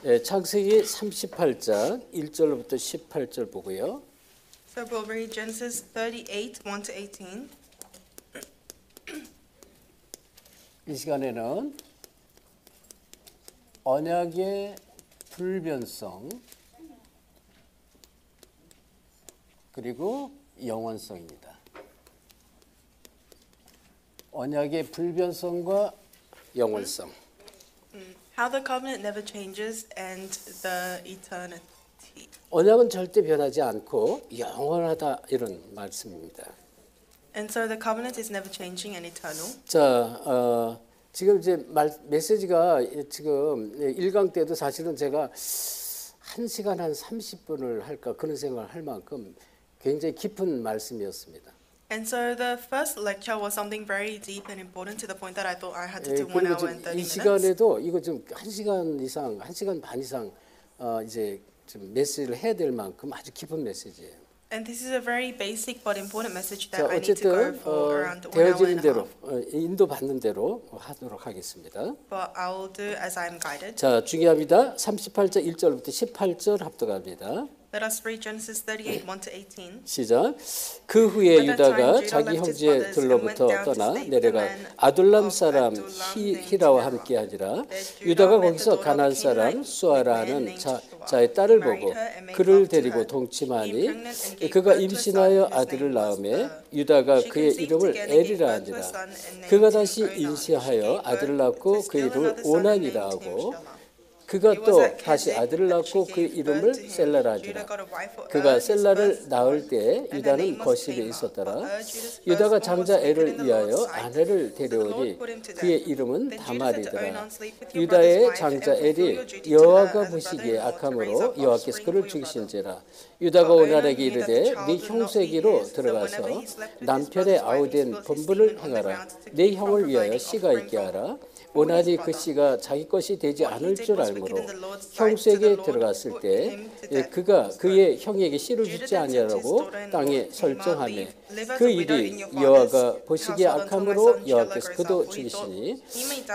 창세기 38장 1절부터 18절 보고요. So we'll read Genesis 38, 1 to 18. 이 시간에는 언약의 불변성 그리고 영원성입니다. 언약의 불변성과 영원성. How the covenant never changes and the eternity. 언약은 절대 변하지 않고 영원하다 이런 말씀입니다. And so the covenant is never changing and eternal. 자, 지금 이제 메시지가 지금 1강 때도 사실은 제가 1시간 한 30분을 할까 그런 생각을 할 만큼 굉장히 깊은 말씀이었습니다. And so the first lecture was something very deep and important to the point that I thought I had to do 1 그리고 hour and 30 이 minutes. 시간에도 이거 좀 1시간 이상, 1시간 반 이상 이제 좀 메시지를 해야 될 만큼 아주 깊은 메시지예요. And this is a very basic but important message that 자, I need to go 어쨌든 for around 1 hour 되어지는 and a 대로 half. 인도받는 대로 하도록 하겠습니다. But I will do as I am guided. 자, 중요합니다. 38절 1절부터 18절 합독합니다. Let us read Genesis 38, 1 to 18. 시작. 그 후에 유다가 자기 형제들로부터 떠나 내려가 아둘람 사람 히라와 함께하니라. 유다가 거기서 가나안 사람 수아라는 자의 딸을 보고 그를 데리고 동침하니 그가 임신하여 아들을 낳음에 유다가 그의 이름을 엘이라 하니라. 그가 다시 임신하여 아들을 낳고 그 이름을 오난이라 하고 그가 또 다시 아들을 낳고 그 이름을 셀라라 하니라. 그가 셀라를 낳을 때 유다는 거실에 있었더라. 유다가 장자 엘을 위하여 아내를 데려오니 그의 이름은 다말이더라. 유다의 장자 엘이 여호와가 보시기에 악함으로 여호와께서 그를 죽이신지라. 유다가 오난에게 이르되 네 형세기로 들어가서 남편의 아우된 본분을 행하라. 네 형을 위하여 씨가 있게 하라. 오난이 그 씨가 자기 것이 되지 않을 줄 알므로 형수에게 들어갔을 때 그가 그의 형에게 씨를 주지 아니하라고 땅에 설정하매 그 일이 여호와가 보시기에 악함으로 여호와께서 그도 죽이시니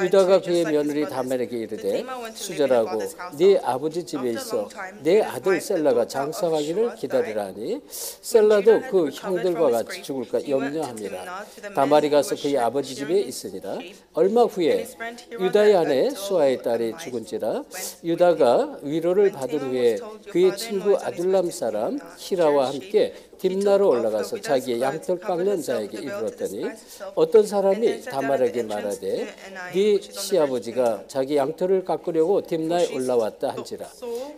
유다가 그의 며느리 다말에게 이르되 수절하고 네 아버지 집에 있어 내 아들 셀라가 장성하기를 기다리라니 셀라도 그 형들과 같이 죽을까 염려함이라. 다말이 가서 그의 아버지 집에 있으니라. 얼마 후에 유다의 아내 수아의 딸이 죽은지라. 유다가 위로를 받은 후에 그의 친구 아둘람 사람 히라와 함께 딥나로 올라가서 자기의 양털 깎는 자에게 이르렀더니 어떤 사람이 다말에게 말하되 네 시아버지가 자기 양털을 깎으려고 딥나에 올라왔다 한지라.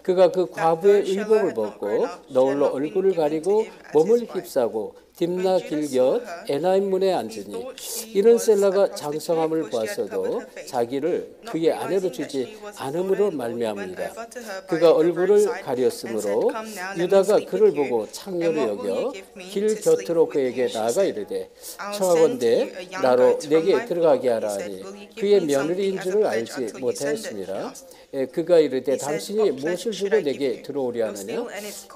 그가 그 과부의 의복을 벗고 너울로 얼굴을 가리고 몸을 휩싸고 딥나 길곁 에나임 문에 앉으니 이는 셀라가 장성함을 보았어도 자기를 그의 아내로 주지 않음으로 말미암으니라. 그가 얼굴을 가렸으므로 유다가 그를 보고 창녀로 여겨 길 곁으로 그에게 나아가 이르되 청하건대 나로 내게 들어가게 하라 하니 그의 며느리인 줄을 알지 못하였습니다. 그가 이르되 당신이 무엇을 주고 내게 들어오려 하느냐.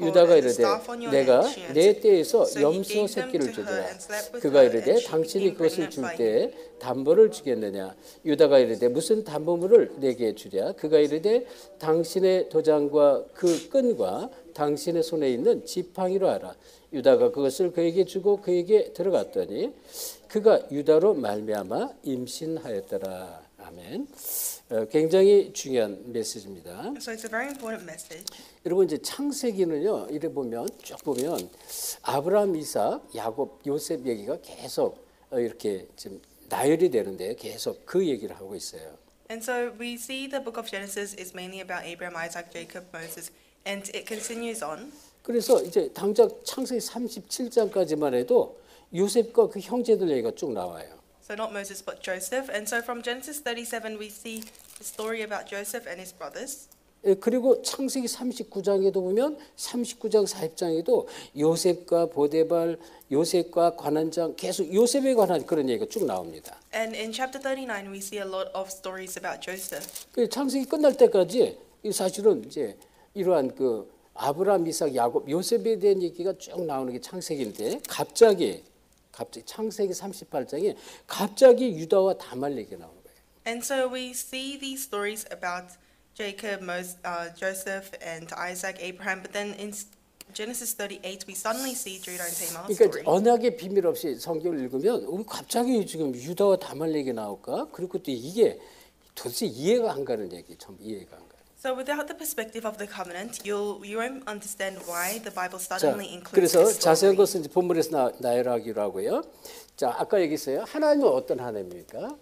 유다가 이르되 내가 내 때에서 염소 새끼를 주더라. 그가 이르되 당신이 그것을 줄 때에 담보를 주겠느냐. 유다가 이르되 무슨 담보물을 내게 주랴. 그가 이르되 당신의 도장과 그 끈과 당신의 손에 있는 지팡이로 하라. 유다가 그것을 그에게 주고 그에게 들어갔더니 그가 유다로 말미암아 임신하였더라. 아멘. 굉장히 중요한 메시지입니다. So it's a very important message. 여러분 이제 창세기는요. 이래 보면 쭉 보면 아브라함, 이삭, 야곱, 요셉 얘기가 계속 이렇게 지금 나열이 되는데 계속 그 얘기를 하고 있어요. And so we see the book of Genesis is mainly about Abraham, Isaac, Jacob, Moses, and it continues on. 그래서 이제 당장 창세기 37장까지만 해도 요셉과 그 형제들 얘기가 쭉 나와요. So not Moses but Joseph. And so from Genesis 37 we see the story about Joseph and his brothers. 그리고 창세기 39장에도 보면 39장 40장에도 요셉과 보데발, 요셉과 관한장 계속 요셉에 관한 그런 얘기가 쭉 나옵니다. And in chapter 39 we see a lot of stories about Joseph. 그 창세기 끝날 때까지 사실은 이제 이러한 그 아브라함, 이삭, 야곱, 요셉에 대한 얘기가 쭉 나오는 게 창세기인데 갑자기 창세기 38장에 갑자기 유다와 다말 얘기가 나오는 거예요. And so we see these stories about Jacob, Joseph, and Isaac, Abraham. But then in Genesis 38, we suddenly see Judah and Tamar's 그러니까 story. 언약의 비밀 없이 성경을 읽으면 갑자기 지금 유다와 다말 얘기 나올까? 그리고 또 이게 도대체 이해가 안 가는 얘기, 전부 이해가 안 가요. So without the perspective of the covenant, you won't understand why the Bible 자, suddenly includes 그래서 this 자세한 story. 것은 이제 본문에서 나열하기로 하고요. 자, 아까 얘기했어요. 하나님은 어떤 하나님입니까?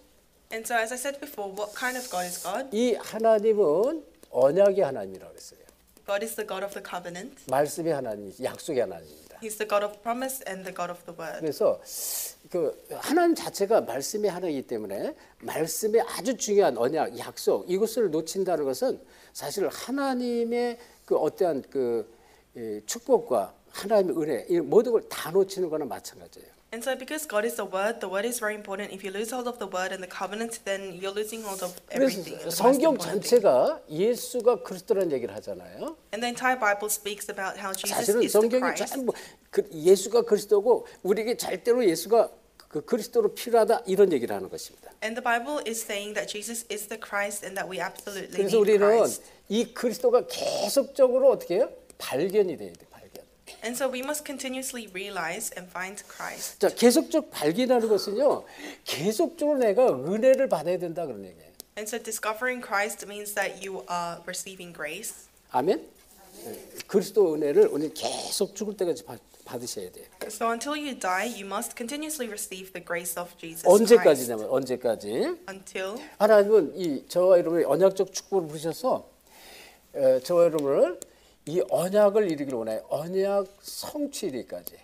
And so as I said before, what kind of God is God? 이 하나님은 언약의 하나님이라고 했어요. God is the God of the covenant. 말씀의 하나님, 약속의 하나님입니다. He's the God of promise and the God of the word. 그래서 그 하나님 자체가 말씀의 하나이기 때문에 말씀의 아주 중요한 언약, 약속 이것을 놓친다는 것은 사실 하나님의 그 어떠한 그 축복과 하나님의 은혜 이 모든 걸 다 놓치는 거나 마찬가지예요. And so because God is the word is very important. If you lose hold of the word and the covenant, then you're losing hold of everything. 그래서 the most 성경 important thing. 전체가 예수가 그리스도라는 얘기를 하잖아요. And the entire Bible speaks about how Jesus 사실은 is the 성경이 Christ. 전부 예수가 그리스도고 우리에게 절대로 예수가 그 그리스도로 필요하다 이런 얘기를 하는 것입니다. And the Bible is saying that Jesus is the Christ and that we absolutely 그래서 need 우리는 Christ. 이 그리스도가 계속적으로 어떻게 해요? 발견이 돼야 돼, 발견. And so we must continuously realize and find Christ. 자, 계속적 발견하는 것은요. 계속적으로 내가 은혜를 받아야 된다 그런 얘기예요. And so discovering Christ means that you are receiving grace. 아멘. 그리스도 은혜를 오늘 계속 죽을 때까지 받으셔야 돼요. So until you die, you must continuously receive the grace of Jesus Christ. 언제까지냐면 언제까지? Until 하나님은 저와 여러분의 언약적 축복을 부르셔서 저와 여러분을 이 언약을 이루기를 원해요. 언약 성취일까지.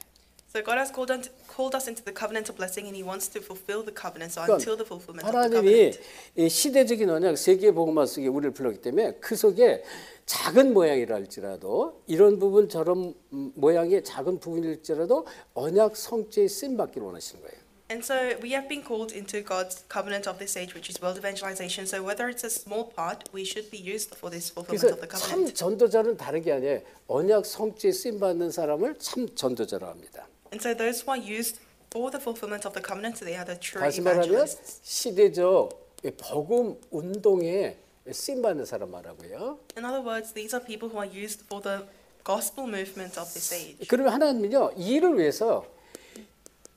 So God has called us into the covenantal blessing, and He wants to fulfill the covenant. So 그러니까 until the fulfillment of the 하나님이 covenant. 이 시대적인 언약 세계 복음화 속에 우리를 불렀기 때문에 그 속에 작은 모양이라 할지라도 이런 부분 저런 모양의 작은 부분일지라도 언약 성취에 쓰임 받기를 원하시는 거예요. And so we have been called into God's covenant of this age, which is world evangelization. So whether it's a small part, we should be used for this fulfillment 그래서 of the 참 covenant. 전도자는 다른 게 아니에요. 언약 성취에 쓰임 받는 사람을 참 전도자라고 합니다. And so those who are used for the fulfillment of the covenant, they are the true 다시 말하면 evangelists. 시대적 복음 운동에 쓰임 받는 사람 말하고요. In other words, these are people who are used for the gospel movement of this age. 그러면 하나님은요 이를 위해서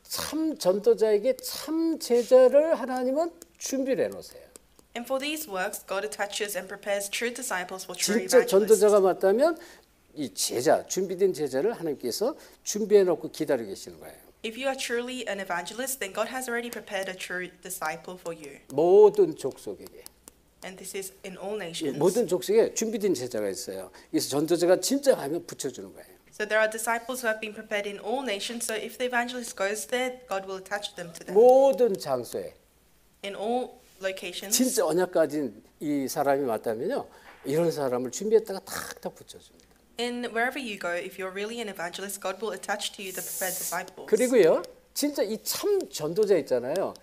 참 전도자에게 참 제자를 하나님은 준비를 해놓으세요. And for these works, God attaches and prepares true disciples for true 진짜 evangelists. 전도자가 맞다면 이 제자 준비된 제자를 하나님께서 준비해놓고 기다리고 계시는 거예요. If you are truly an evangelist, then God has already prepared a true disciple for you. 모든 족속에게 And this is in all nations. 모든 족속에 준비된 제자가 있어요. 그래서 전도자가 진짜 가면 붙여주는 거예요. So there are disciples who have been prepared in all nations. So if the evangelist goes there, God will attach them to them. 모든 장소에 In all locations. 진짜 언약 가진 이 사람이 맞다면요 이런 사람을 준비했다가 탁탁 붙여줍니다. In wherever you go, if you're really an evangelist, God will attach to you the prepared disciples. 그리고요 진짜 이 참 전도자 있잖아요.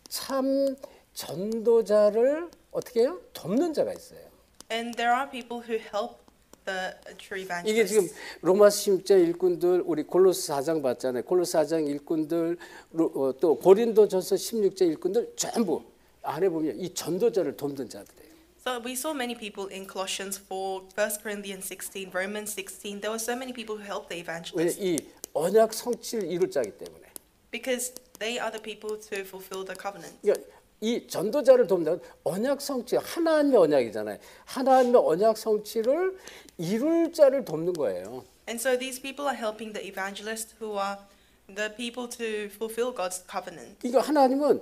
참 전도자를 어떻게 해요? 돕는 자가 있어요. And there are people who help the true 이게 지금 evangelists. 로마서 10장 일꾼들 우리 골로새 4장 봤잖아요. 골로새 4장 일꾼들 또 고린도전서 16장 일꾼들 전부 안에 보면 이 전도자를 돕는 자들이에요. So we saw many people in Colossians 4, 1 Corinthians 16, Romans 16. There were so many people who helped the 왜 evangelists 이 언약 성취를 이룰 자이기 때문에. because they are the people to fulfill the covenant. 그러니까 이 전도자를 돕는 언약 성취 하나님의 언약이잖아요. 하나님의 언약 성취를 이룰 자를 돕는 거예요. And so these people are helping the evangelists who are the people to fulfill God's covenant. 그러니까 하나님은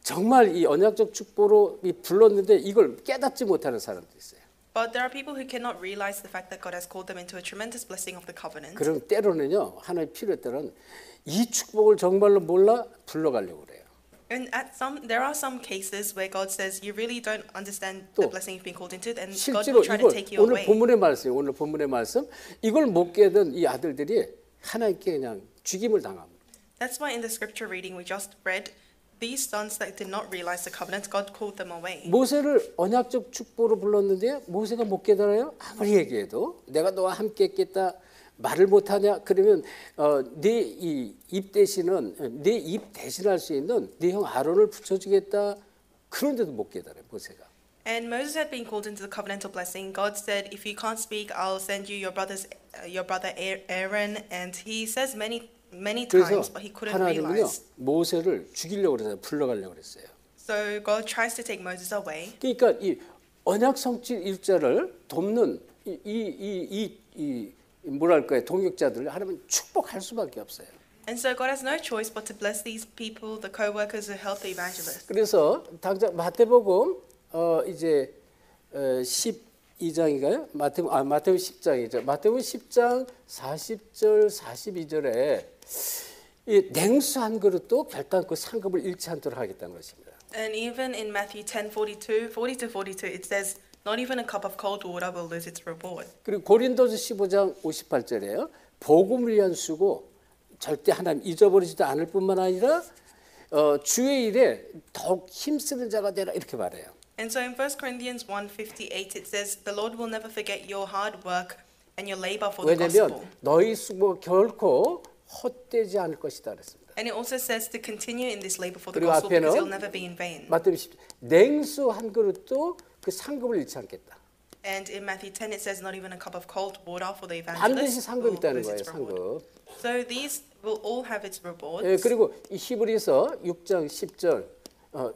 정말 이 언약적 축복으로 불렀는데 이걸 깨닫지 못하는 사람도 있어요. But there are people who cannot realize the fact that God has called them into a tremendous blessing of the covenant. 그럼 때로는요 하나님 필요에 따른 이 축복을 정말로 몰라 불러가려고 그래요. And there are some cases where God says you really don't understand 또 the blessing you've been called into, and God 실제로 will try to 이걸 take you 오늘 away. 본문의 말씀, 오늘 본문의 말씀 이걸 못 깨던 이 아들들이 하나님께 그냥 죽임을 당합니다. That's why in the scripture reading we just read, these sons that did not realize the covenant, God called them away. 모세를 언약적 축복으로 불렀는데 모세가 못 깨달아요. 아무리 얘기해도 내가 너와 함께 했겠다 말을 못하냐? 그러면 네 입 대신은 네 입 대신할 수 있는 네 형 아론을 붙여주겠다. 그런데도 못 깨달아요 모세가. And Moses had been called into the covenantal blessing. God said, if you can't speak, I'll send you your brother Aaron. And he says many 그래서 times, but he couldn't 하나님은요 realize. 모세를 죽이려고 그래서 불러가려고 그랬어요. So God tries to take Moses away. 그러니까 이 언약 성취 일자를 돕는 이 뭐랄까요 동역자들을 하나님은 축복할 수밖에 없어요. And so God has no choice but to bless these people, the co-workers who help the evangelists. 그래서 당장 마태복음 이제 12장인가요? 마태복음 10장이죠. 마태복음 10장 40절 42절에 이 냉수 한 그릇도 결단코 상급을 잃지 않도록 하겠다는 것입니다. And even in Matthew 10:40 to 42, it says, not even a cup of cold water will lose its reward. 그리고 고린도서 15장 58절에요. 복음을 위한 수고 절대 하나님 잊어버리지도 않을 뿐만 아니라 주의 일에 더욱 힘쓰는 자가 되라 이렇게 말해요. And so in 1 Corinthians 1:58, it says, the Lord will never forget your hard work and your labor for the 왜냐하면 gospel. 너희 수고 결코 헛되지 않을 것이다 그랬습니다. And it also says to continue in this labor for the 그리고 gospel because 앞에는 it'll never be in vain. 마태복음 10 냉수 한 그릇도 그 상급을 잃지 않겠다. And in Matthew 10, it says, not even a cup of cold water for the 반드시 evangelist 상급 will 있다는 lose 거예요. its reward. 상급. So these will all have its rewards. 예, 그리고 이 히브리서 6장 10절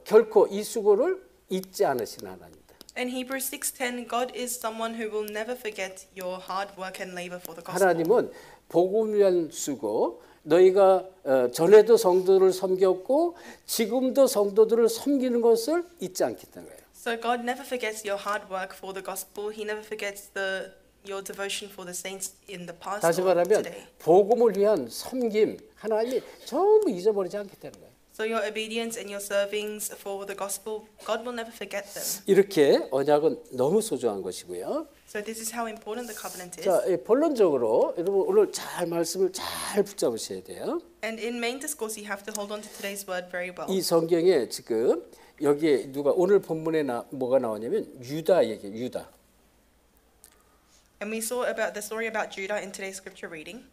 결코 이 수고를 잊지 않으시는 하나님이다. In Hebrews 6:10, God is someone who will never forget your hard work and labor for the gospel. 하나님은 복음을 위한 수고 너희가 전에도 성도를 섬겼고 지금도 성도들을 섬기는 것을 잊지 않겠다는 거예요. So God never forgets your hard work for the gospel. He never forgets your devotion for the saints in the past 다시 or 말하면 today. 복음을 위한 섬김 하나님이 전부 잊어버리지 않겠다는 거예요. So your obedience and your servings for the gospel, God will never forget them. 이렇게 언약은 너무 소중한 것이고요. So this is how important the covenant is. 자, 본론적으로 여러분 오늘 잘 말씀을 잘 붙잡으셔야 돼요. And in main discourse, you have to hold on to today's word very well. 이 성경에 지금 여기에 누가 오늘 본문에 뭐가 나오냐면 유다 얘기예요. 유다. And we saw about the story about Judah in today's scripture reading.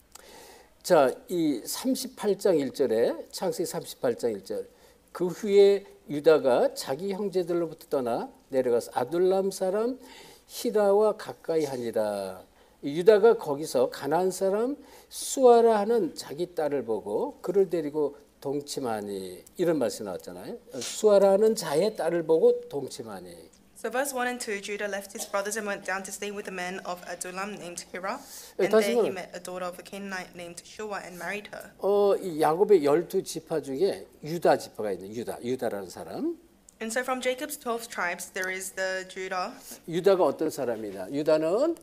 자, 이 38장 1절에 창세기 38장 1절. 그 후에 유다가 자기 형제들로부터 떠나 내려가서 아둘람 사람 히라와 가까이 하니라. 유다가 거기서 가나안 사람 수아라 하는 자기 딸을 보고 그를 데리고 동침하니 이런 말씀이 나왔잖아요. 수아라는 자의 딸을 보고 동침하니. So verse 1 and 2, Judah left his brothers and went down to stay with a man of Adullam named Hira. And 다시 there he 말해. met a daughter of a Canaanite named Shua and married her. 이 야곱의 12지파 중에 유다 지파가 있는 유다라는 사람. And so from Jacob's 12 tribes, there is the Judah. 유다가 어떤 사람이냐? 유다는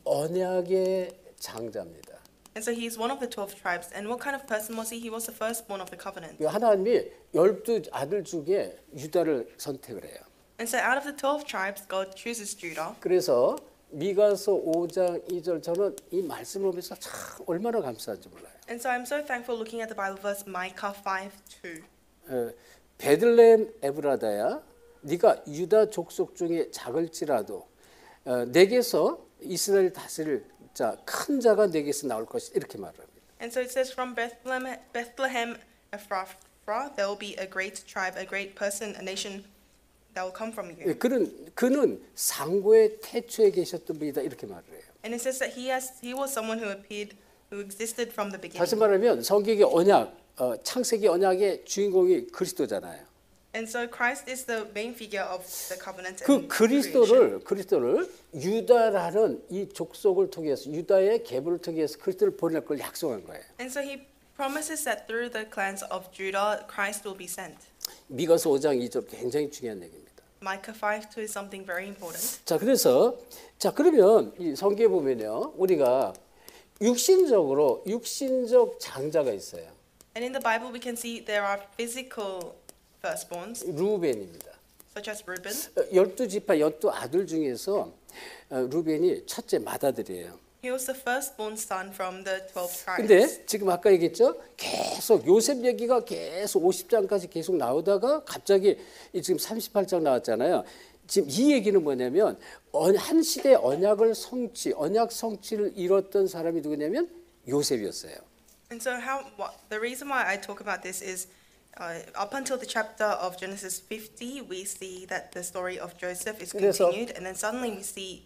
언약의 장자입니다. And so he is one of the 12 tribes. And what kind of person was he? He was the firstborn of the covenant. 하나님이 12 아들 중에 유다를 선택을 해요. And so out of the 12 tribes, God chooses Judah. 그래서 미가서 5장 2절 저는 이 말씀을 보면서 참 얼마나 감사한지 몰라요. And so I'm so thankful looking at the Bible verse Micah 5:2. 베들레헴 에브라다야 네가 유다 족속 중에 작을지라도 내게서 이스라엘 다스릴 자 큰 자가 내게서 나올 것이 이렇게 말합니다. And so it says from Bethlehem Ephrathah, there will be a great tribe, a great person, a nation that will come from you. 그는 상고의 태초에 계셨던 분이다 이렇게 말을 해요. And it says that he was someone who existed from the beginning. 다시 말하면 성경의 언약, 창세기 언약의 주인공이 그리스도잖아요. And so Christ is the main figure of the covenant. 그 and creation. 그리스도를 유다라는 이 족속을 통해서 유다의 계보를 통해서 그리스도를 보낼 걸 약속한 거예요. And so he promises that through the clans of Judah, Christ will be sent. 미가서 5장 2절 굉장히 중요한 얘기입니다. Micah 5:2 is something very important. 자, 그러면 이 성경에 보면요. 우리가 육신적 장자가 있어요. And in the Bible, we can see there are physical firstborns, 루벤입니다. such as Reuben. 12지파 12 아들 중에서 루벤이 첫째 맏아들이에요. He was the firstborn son from the 12 tribes. 근데 지금 아까 얘기했죠? 계속 요셉 얘기가 계속 50장까지 계속 나오다가 갑자기 지금 38장 나왔잖아요. 지금 이 얘기는 뭐냐면 한 시대 언약 성취를 이뤘던 사람이 누구냐면 요셉이었어요. And so the reason why I talk about this is Up until the chapter of Genesis 50, we see that the story of Joseph is 그래서 continued, and then suddenly we see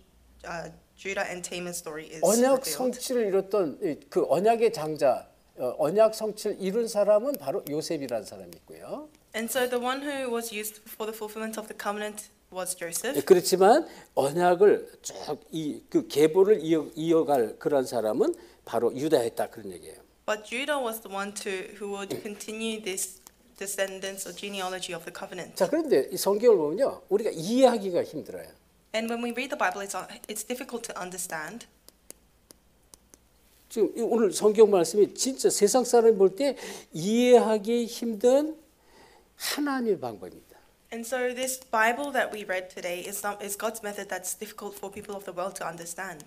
Judah and Tamar's story is 언약 revealed. 성취를 이뤘던 그 언약의 장자, 언약 성취를 이룬 사람은 바로 요셉이라는 사람이 있고요. And so the one who was used for the fulfillment of the covenant was Joseph. 그렇지만 언약을 쭉 그 계보를 이어갈 그런 사람은 바로 유다였다 그런 얘기예요. But Judah was the one who would continue this descendants or genealogy of the covenant. 자, 그런데 이 성경을 보면요, 우리가 이해하기가 힘들어요. And when we read the Bible, it's difficult to understand. 지금 오늘 성경 말씀이 진짜 세상 사람이 볼 때 이해하기 힘든 하나님의 방법입니다. And so this Bible that we read today is God's method that's difficult for people of the world to understand.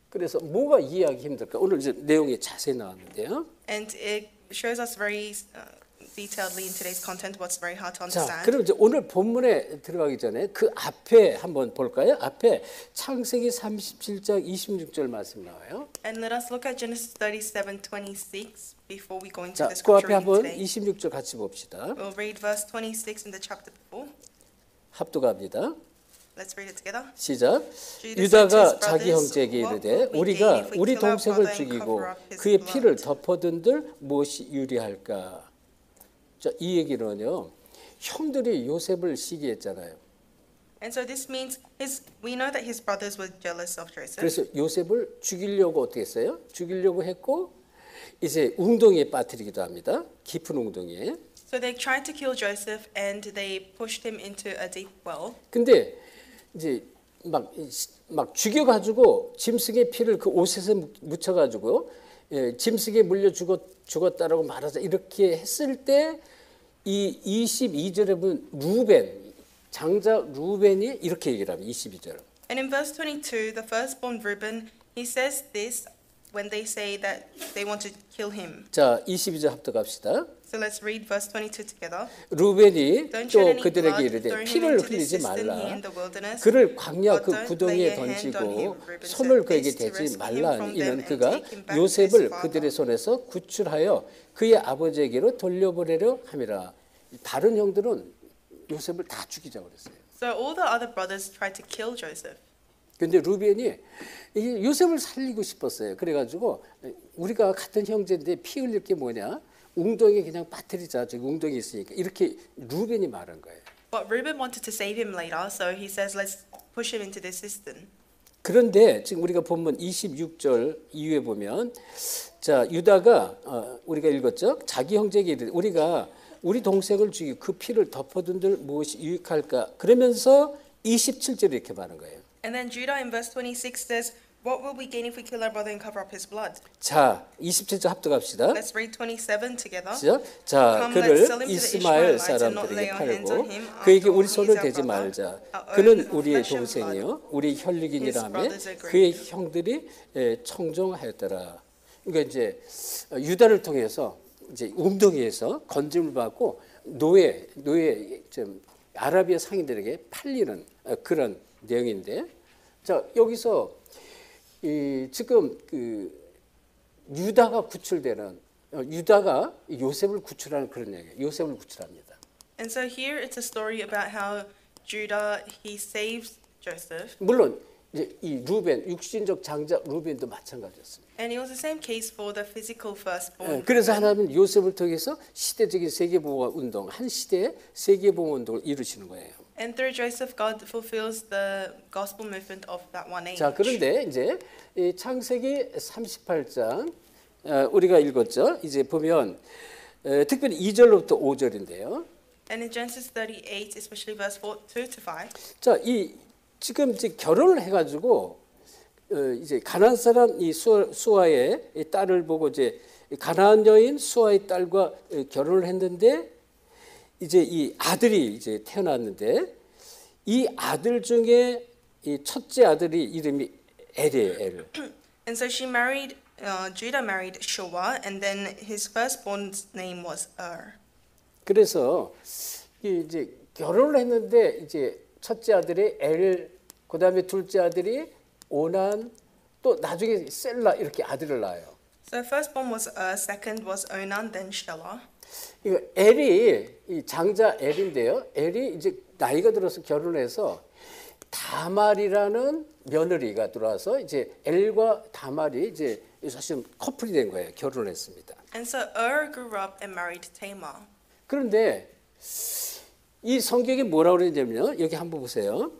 그래서 뭐가 이해하기 힘들까? 오늘 이제 내용이 자세히 나왔는데요. And it shows us very detailedly in today's content what's very hard to 자, understand. 그럼 이제 오늘 본문에 들어가기 전에 그 앞에 한번 볼까요? 앞에 창세기 37장 26절 말씀 나와요. And let us look at Genesis 37:26 before we go into 자, the 그 scripture 앞에 한번 reading today. 26절 같이 봅시다. We'll read verse 26 in the chapter before. 합독합니다. Let's read it together. 시작. Judah 유다가 said to his 자기 brothers, 형제에게 "What 이르되 will we gain 우리가 if we 우리 kill our 동생을 brother and 죽이고 cover up his 그의 피를 blood?" 덮어둔들 무엇이 유리할까? 자, 이 얘기는요, 형들이 요셉을 시기했잖아요. And so this means we know that his brothers were jealous of Joseph. 그래서 요셉을 죽이려고 어떻게 했어요? 죽이려고 했고 이제 웅덩이에 빠뜨리기도 합니다. 깊은 웅덩이에. So they tried to kill Joseph and they pushed him into a deep well. 근데 이제 막 죽여가지고 짐승의 피를 그 옷에 묻혀가지고 짐승에 물려 죽었다라고 말하자 이렇게 했을 때 이 22절에 보면 루벤 장자 루벤이 이렇게 얘기를 합니다. 22절. And in verse 22, the firstborn Reuben, he says this when they say that they want to kill him. 자, 22절 합독합시다. So let's read verse 22 together. 루벤이 Don't 또 shed any 그들에게 blood, 이르되 throw him 피를 into this 흘리지 cistern 말라. here in the wilderness. 그를 광야 그 But don't 구덩이에 lay a hand on him. 던지고 Reuben 손을 said 그에게 this to 대지 rescue him 말라. from 이는 them and 그가 take him back to his 요셉을 father. 그들의 손에서 구출하여 그의 아버지에게로 돌려보내려 함이라. 다른 형들은 요셉을 다 죽이자고 그랬어요. So all the other brothers tried to kill Joseph. 근데 루벤이 이 요셉을 살리고 싶었어요. 그래가지고 우리가 같은 형제인데 피 흘릴 게 뭐냐? 웅덩이에 그냥 빠뜨리자. 저기 웅덩이 있으니까 이렇게 루벤이 말한 거예요. But Reuben wanted to save him later, so he says, let's push him into this cistern. 그런데 지금 우리가 본문 26절 이후에 보면 자 유다가 우리가 읽었죠. 자기 형제에게 이르되 우리가 우리 동생을 죽이고 그 피를 덮어둔들 무엇이 유익할까? 그러면서 27절에 이렇게 말하는 거예요. And then Judah in verse 26 says, what will we gain if we kill our brother and cover up his blood? 자 27절 합독합시다. Let's read 27 together. 시작. 자 Come, 그를 let's sell him to the 이스마엘 Ishmaelites and not lay 사람들에게 our hands 팔고 on him. 그에게 After 우리 all, 손을 he is our 대지 brother, 말자. our 그는 own 우리의 flesh and 동생이요 blood. 우리 혈육이니라 하며 His brothers are great. 그의 형들이 청종하였더라. 그러니까 이제 유다를 통해서 이제 웅덩이에서 건짐을 받고 노예 좀 아라비아 상인들에게 팔리는 그런 내용인데, 자 여기서 지금 그 유다가 구출되는 유다가 요셉을 구출하는 그런 얘기예요. 요셉을 구출합니다. And so here it's a story about how Judah, he saves Joseph. 물론 이제 이 루벤 육신적 장자 루벤도 마찬가지였습니다. And it was the same case for the physical firstborn. 그래서 Reuben. 하나님은 요셉을 통해서 시대적인 세계보호 운동, 한 시대의 세계보호 운동을 이루시는 거예요. And through Joseph, God fulfills the gospel movement of that one age. 자, 그런데 이제 이 창세기 38장 우리가 읽었죠. 이제 보면 특별히 2절로부터 5절인데요. And in Genesis 38, especially verse 2 to 5. 자, 이 지금 이제 결혼을 해가지고 이제 가나안 사람 이 수아의 이 딸을 보고 이제 가나안 여인 수아의 딸과 결혼을 했는데 이제 이 아들이 이제 태어났는데 이 아들 중에 이 첫째 아들이 이름이 엘이에요. 엘. And so she married, Judah married Shua, and then his firstborn's name was 그래서 이제 결혼을 했는데 이제 첫째 아들이 엘, 그다음에 둘째 아들이 오난, 또 나중에 셀라 이렇게 아들을 낳아요. So firstborn was second was Onan, then Shelah. 이거 엘이 이 장자 엘인데요. 엘이 이제 나이가 들어서 결혼해서 다말이라는 며느리가 들어와서 이제 엘과 다말이 이제 사실 커플이 된 거예요. 결혼했습니다. And so grew up and married Tamar. 그런데 이 성경이 뭐라고 그러냐면요. 여기 한번 보세요.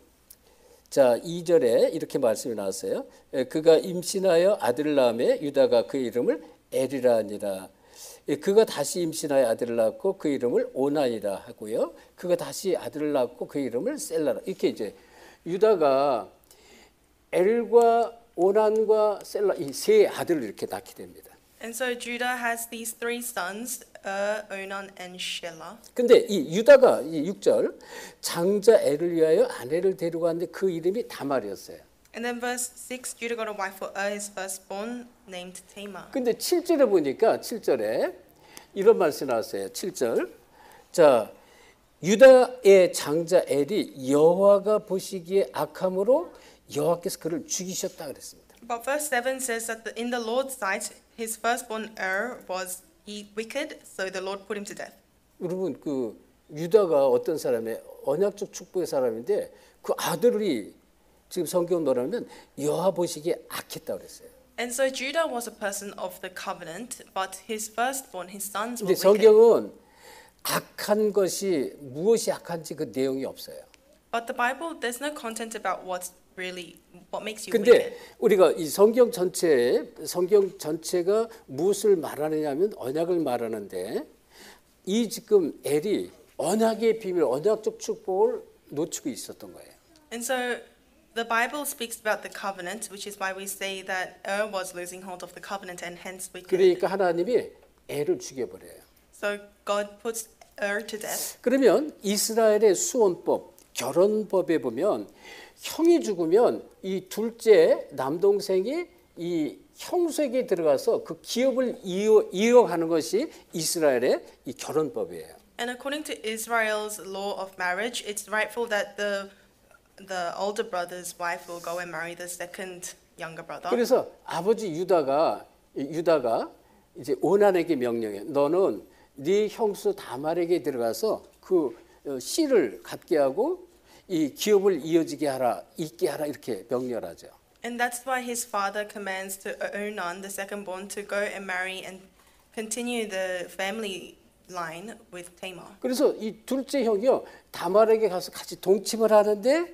자, 2절에 이렇게 말씀이 나왔어요. 그가 임신하여 아들을 낳음에 유다가 그 이름을 엘이라 하니라. 그가 다시 임신하여 아들을 낳고 그 이름을 오난이라 하고요. 그가 다시 아들을 낳고 그 이름을 셀라라. 이렇게 이제 유다가 엘과 오난과 셀라 이 세 아들을 이렇게 낳게 됩니다. And so Judah has these three sons, Onan and Shelah. 근데 이 유다가 이 6절 장자 엘을 위하여 아내를 데리고 왔는데 그 이름이 다말이었어요. And then verse 6, Judah got a wife for his firstborn named Tamar. 근데 7절에 보니까 7절에 이런 말씀이 나왔어요. 7절. 자, 유다의 장자 엘이 여호와가 보시기에 악함으로 여호와께서 그를 죽이셨다 그랬습니다. But verse 7 says that in the Lord's sight, his firstborn was wicked, so the Lord put him to death. 여러분 그 유다가 어떤 사람의 언약적 축복의 사람인데 그 아들이 지금 성경 말하면 여호와 보시기에 악했다 그랬어요. And so Judah was a person of the covenant, but his firstborn, his sons were 근데 wicked. 성경은 악한 것이 무엇이 악한지 그 내용이 없어요. But the Bible, there's no content about what makes you 근데 wicked. 우리가 이 성경 전체가 무엇을 말하느냐면 언약을 말하는데 이 지금 엘이 언약의 비밀, 언약적 축복을 놓치고 있었던 거예요. And so the Bible speaks about the covenant, which is why we say that was losing hold of the covenant and hence wicked. 그러니까 하나님이 엘을 죽여버려요. So God puts to death. 그러면 이스라엘의 수원법, 결혼법에 보면 형이 죽으면 이 둘째 남동생이 이 형수에게 들어가서 그 기업을 이어가는 것이 이스라엘의 이 결혼법이에요. And according to Israel's law of marriage, it's rightful that the older brother's wife will go and marry the second younger brother. 그래서 아버지 유다가 이제 오난에게 명령해. 너는 네 형수 다말에게 들어가서 그 씨를 갖게 하고 이 기업을 이어지게 하라, 있게 하라 이렇게 명령하죠. And that's why his father commands to Onan, the secondborn, to go and marry and continue the family line with Tamar. 그래서 이 둘째 형이요 다말에게 가서 같이 동침을 하는데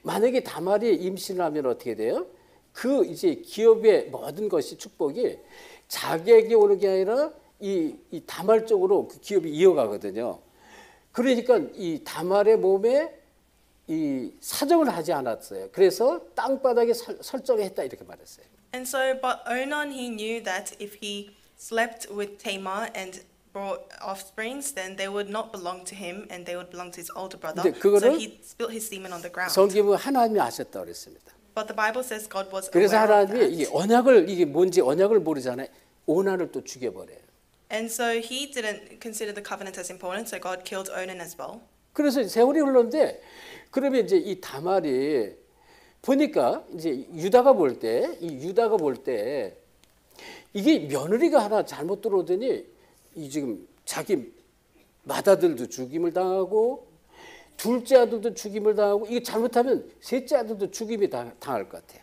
만약에 다말이 임신하면 어떻게 돼요? 그 이제 기업의 모든 것이 축복이 자기에게 오는 게 아니라 이 다말 쪽으로 그 기업이 이어가거든요. 그러니까 이 다말의 몸에 이 사정을 하지 않았어요. 그래서 땅바닥에 설정했다 이렇게 말했어요. And so, but Onan, he knew that if he slept with Tamar and brought offsprings, then they would not belong to him, and they would belong to his older brother. So he spilt his semen on the ground. 성경은 하나님이 아셨다 그랬습니다. But the Bible says God was 그래서 aware of 하나님이 that. 이게 언약을 이게 뭔지 언약을 모르잖아요. 오난을 또 죽여버려요. And so he didn't consider the covenant as important, so God killed Onan as well. 그래서 세월이 흘렀는데 그러면 이제 이 다말이 보니까 이제 유다가 볼 때 이게 며느리가 하나 잘못 들어오더니 이 지금 자기 맏아들도 죽임을 당하고 둘째 아들도 죽임을 당하고 이게 잘못하면 셋째 아들도 죽임이 당할 것 같아요.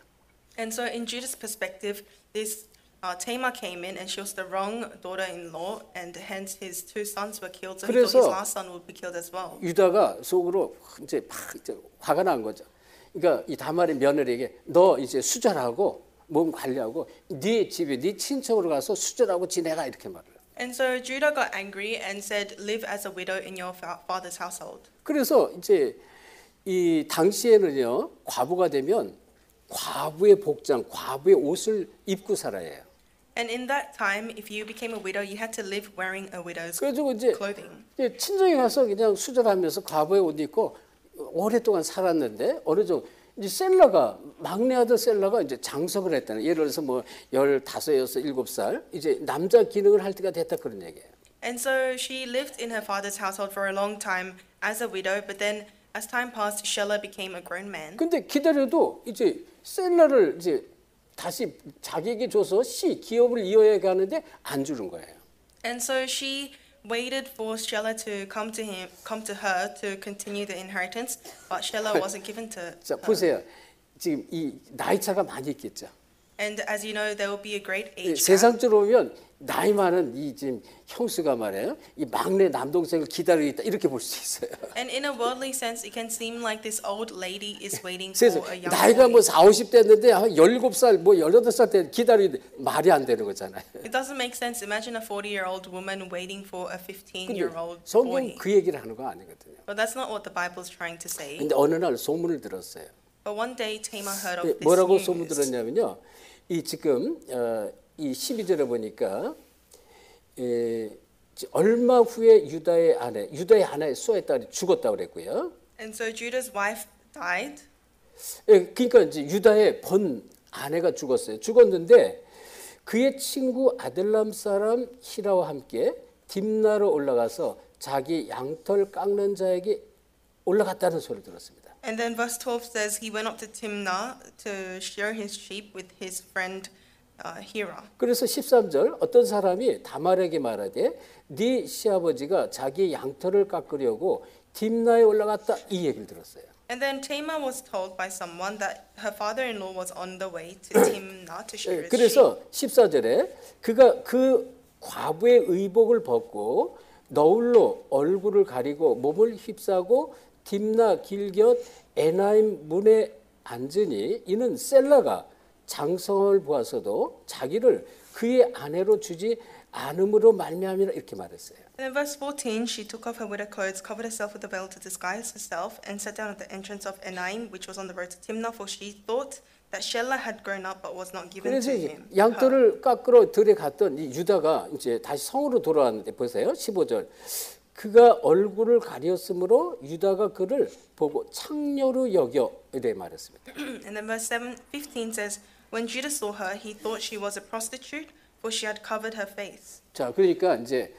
And so in Judah's perspective, this Tamar came in and she was the wrong daughter-in-law, and hence his two sons were killed. So he thought his last son would be killed as well. 유다가 속으로 이제 막 이제 화가 난 거죠. 그러니까 이 다말의 며느리에게 너 이제 수절하고 몸 관리하고 네 집에 네 친척으로 가서 수절하고 지내라 이렇게 말해요. And so Judah got angry and said, "Live as a widow in your father's household." 그래서 이제 이 당시에는요 과부가 되면 과부의 복장, 과부의 옷을 입고 살아야 해요. And in that time, if you became a widow, you had to live wearing a widow's 그래가지고 이제 clothing. 친정에 가서 그냥 수절하면서 과부의 옷 입고 오랫동안 살았는데 어느 정도 이제 셀라가 막내 아들 셀라가 이제 장성을 했다는 예를 들어서 뭐 15, 7살 이제 남자 기능을 할 때가 됐다 그런 얘기예요. And so she lived in her father's household for a long time as a widow, but then as time passed, Shelah became a grown man. 근데 기다려도 이제 셀라를 이제 다시 자기에게 줘서 기업을 이어야 가는데 안 주는 거예요. And so she waited for Shelah to come to her to continue the inheritance, but Shelah wasn't given to 자, her. 보세요. 지금 이 나이 차가 많이 있겠죠. And as you know, there will be a great age gap. 세상적으로 보면 나이 많은 이 지금 형수가 말이에요. 이 막내 남동생을 기다리고 있다 이렇게 볼 수 있어요. And in a worldly sense, it can seem like this old lady is waiting 그래서 for a young 나이가 뭐 boy. 40, 50 됐는데 17살 뭐 18살 때 기다리는데 말이 안 되는 거잖아요. It doesn't make sense. Imagine a 40-year-old woman waiting for a 15-year-old 성경 boy. 그 얘기를 하는 거 아니거든요. But that's not what the Bible is trying to say. 근데 어느 날 소문을 들었어요. But one day Tamar heard of this 뭐라고 news. 소문 들었냐면요. 이 지금 이 12절에 보니까 얼마 후에 유다의 아내 수아의 딸이 죽었다고 그랬고요. And so Judah's wife died. 그러니까 이제 유다의 본 아내가 죽었어요. 죽었는데 그의 친구 아들람 사람 히라와 함께 딥나로 올라가서 자기 양털 깎는 자에게 올라갔다는 소리를 들었습니다. And then verse 12 says he went up to Timnah to shear his sheep with his friend Hira. 그래서 13절 어떤 사람이 다말에게 말하되 네 시아버지가 자기 양털을 깎으려고 딥나에 올라갔다 이 얘기를 들었어요. And then Tamar was told by someone that her father-in-law was on the way to Timnah to shear his sheep. 그래서 14절에 그가 그 과부의 의복을 벗고 너울로 얼굴을 가리고 몸을 휩싸고 딥나 길곁 에나임 문에 앉으니 이는 셀라가 장성을 보아서도 자기를 그의 아내로 주지 않음으로 말미암이라 이렇게 말했어요. And in verse 14, she took off her widow clothes, covered herself with a veil to disguise herself, and sat down at the entrance of Enaim, which was on the road to Timnah, for she thought that Shelah had grown up but was not given 그래서 to him. 양털을 깎으러 들에 갔던 이 유다가 이제 다시 성으로 돌아왔는데 보세요. 15절. 그가 얼굴을 가렸으므로 유다가 그를 보고 창녀로 여겨 이래 말했습니다. And then verse 15 says, when Judah saw her, he thought she was a prostitute, for she had covered her face. 자, 그러니까 이제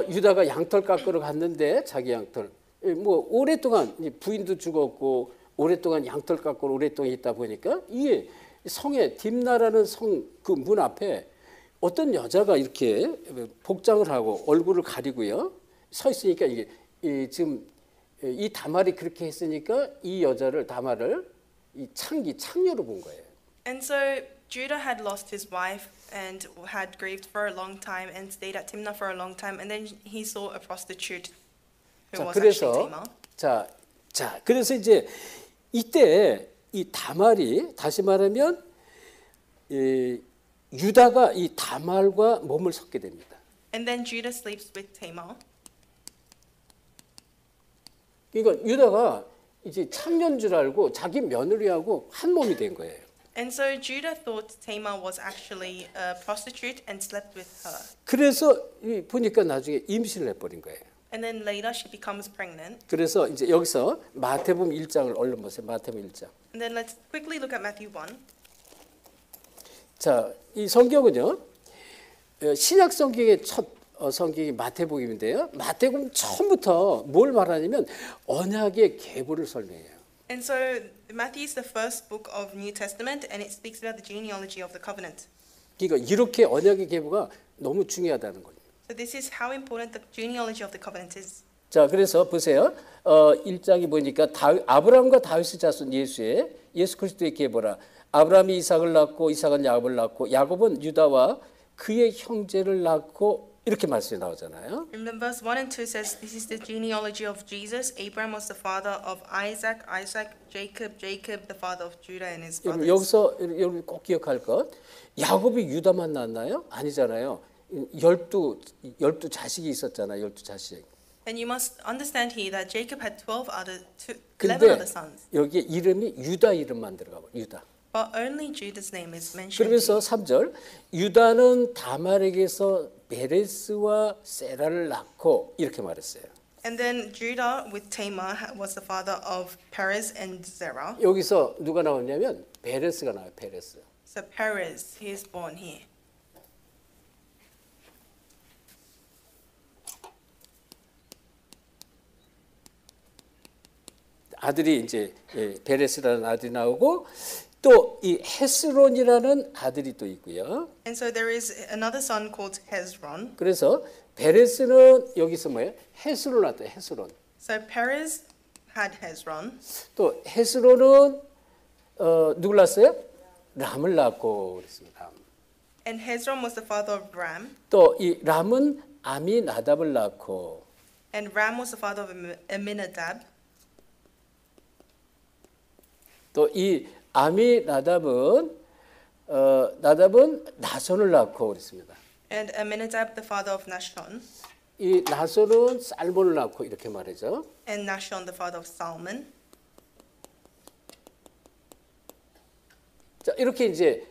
유다가 양털 깎으러 갔는데 자기 양털 뭐 오랫동안 부인도 죽었고 오랫동안 양털 깎으러 오랫동안 있다 보니까 이게 성에 딥나라는 성 그 문 앞에 어떤 여자가 이렇게 복장을 하고 얼굴을 가리고요 서 있으니까 이게 지금 이 다말이 그렇게 했으니까 이 여자를 다말을 이 창녀로 본 거예요. And so Judah had lost his wife and had grieved for a long time and stayed at Timnah for a long time, and then he saw a prostitute who was actually Tamar. 자, 그래서 이제 이때 이 다말이 다시 말하면 유다가 이 다말과 몸을 섞게 됩니다. And then Judah sleeps with Tamar. 그러니까 유다가 이제 창녀인 줄 알고 자기 며느리하고 한 몸이 된 거예요. And so Judah thought Tamar was actually a prostitute and slept with her. 그래서 보니까 나중에 임신을 해버린 거예요. And then later she becomes pregnant. 그래서 이제 여기서 마태복음 1장을 얼른 보세요. 마태복음 1장. And then let's quickly look at Matthew 1. 자, 이 성경은요. 신약 성경의 첫 성경이 마태복음인데요. 마태복음 처음부터 뭘 말하냐면 언약의 계보를 설명해요. And so Matthew is the first book of New Testament, and it speaks about the genealogy of the covenant. 그러니까 이렇게 언약의 계보가 너무 중요하다는 거예요. So this is how important the genealogy of the covenant is. 자, 그래서 보세요. 1장이 보니까 아브라함과 다윗의 자손 예수 그리스도의 계보라. 아브라함이 이삭을 낳고 이삭은 야곱을 낳고 야곱은 유다와 그의 형제를 낳고 이렇게 말씀이 나오잖아요. And then verse 1 and 2 says, this is the genealogy of Jesus. Abraham was the father of Isaac, Jacob the father of Judah and his brothers. 여기서 여러분 꼭 기억할 것. 야곱이 유다만 낳았나요? 아니잖아요. 12 자식이 있었잖아요. 12자식. And you must understand here that Jacob had 11 근데 other sons. 여기에 이름이 유다 이름만 들어가 봐. 유다. But only Judah's name is mentioned. 그러면서 3절 유다는 다말에게서 베레스와 세라를 낳고 이렇게 말했어요. And then Judah with Tamar was the father of Perez and Zerah. 여기서 누가 나오냐면 베레스가 나와요. 베레스. So Perez, he is born here. 아들이 이제 베레스라는 아들이 나오고 또 이 헤스론이라는 아들이 또 있고요. And so there is another son called Hezron. 그래서 베레스는 여기서 뭐예요? 헤스론 낳았다. 헤스론. So Perez had Hezron. 또 헤스론은 누굴 낳았어요? 람을 낳고 그랬습니다. And Hezron was the father of Ram. 또 이 람은 아미나답을 낳고 And Ram was the father of Aminadab. 또 이 아미나답은 나손을 낳고 그랬습니다. And Aminadab the father of Nashon. 이 나손은 살몬을 낳고 이렇게 말이죠. And Nashon the father of Salmon. 자, 이렇게 이제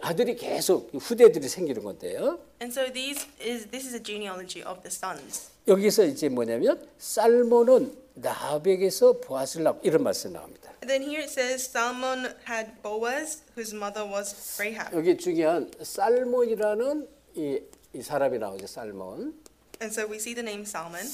아들이 계속 후대들이 생기는 건데요. And so this is a genealogy of the sons. 여기서 이제 뭐냐면 살몬은 라합에게서 보아스를 낳고 이런 말씀 나옵니다. And then here it says Salmon had Boaz, whose mother was Rahab. 여기 중요한 살몬이라는 이 사람이 나오죠. 살몬. And so we see the name Salmon.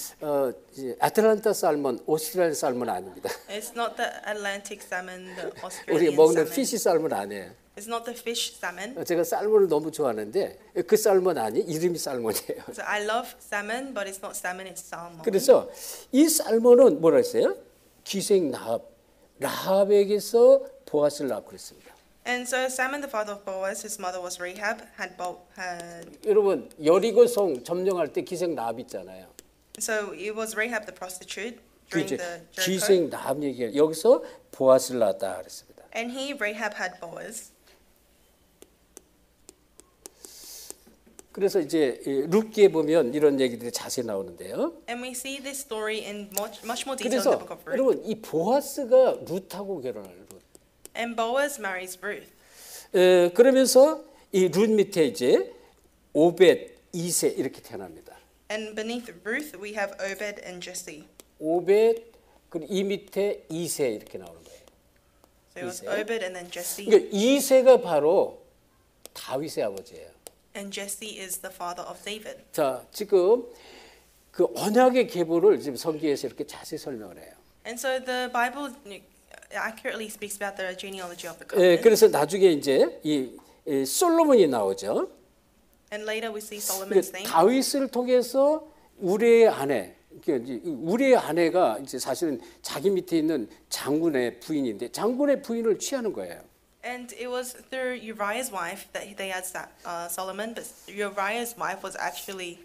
이제 아틀란타 살몬, 오스트레일리아 살몬 아닙니다. It's not the Atlantic salmon, the 우리 Australian 먹는 salmon. 피시 살몬 아니에요. It's not the fish salmon. 제가 살몬을 너무 좋아하는데 그 살몬 아니 이름이 살몬이에요. So I love salmon, but it's not salmon, it's salmon. 그래서 이 살몬은 뭐라 했어요? 기생 라합에게서 보아스를 낳고 그랬습니다. And so Salmon, the father of Boaz, his mother was Rahab, had 여러분 여리고성 점령할 때 기생 라합 있잖아요. so it was Rahab the prostitute 그 during 이제 the Jericho. 기생 라합 얘기예요. 여기서 보아스를 낳았다 그랬습니다. And he, Rahab, had Boaz. 그래서 이제 룻기에 보면 이런 얘기들이 자세히 나오는데요. And we see this story in much more detail in the 그래서 book of Ruth. 여러분 이 보아스가 룻하고 결혼해요. 룻. And Boaz marries Ruth. 그러면서 이 룻 밑에 이제 오벳, 이세 이렇게 태어납니다. And beneath Ruth, we have Obed and Jesse. 오벳 그리고 이 밑에 이세 이렇게 나오는 거예요. So it was 이세. Obed and then Jesse. 그러니까 이세가 바로 다윗의 아버지예요. And Jesse is the father of David. 자, 지금 그 언약의 계보를 지금 성경에서 이렇게 자세히 설명을 해요. And so the Bible accurately speaks about the genealogy of the 예, covenant. 그래서 나중에 이제 이 솔로몬이 나오죠. And later we see Solomon's name. 다윗을 통해서 우리의 아내, 우리의 아내가 이제 사실은 자기 밑에 있는 장군의 부인인데 장군의 부인을 취하는 거예요. And it was through Uriah's wife that they had Solomon, but Uriah's wife was actually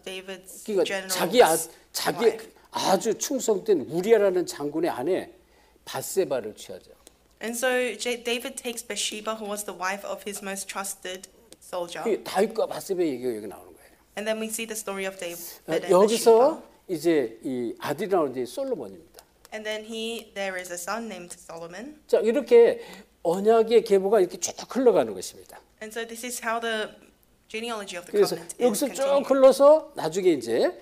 David's 그러니까 general's 자기 wife. 아주 충성된 우리아라는 장군의 아내 바세바를 취하죠. And so David takes Bathsheba, who was the wife of his most trusted soldier. 그 다윗과 바세바 얘기가 여기 나오는 거예요. And then we see the story of David and Bathsheba. 여기서 이제 이 아들이 나오는데 솔로몬입니다. And then there is a son named Solomon. 자, 이렇게 언약의 계보가 이렇게 쭉 흘러가는 것입니다. And so this is how the genealogy of the 그래서 covenant is 여기서 쭉 continued. 흘러서 나중에 이제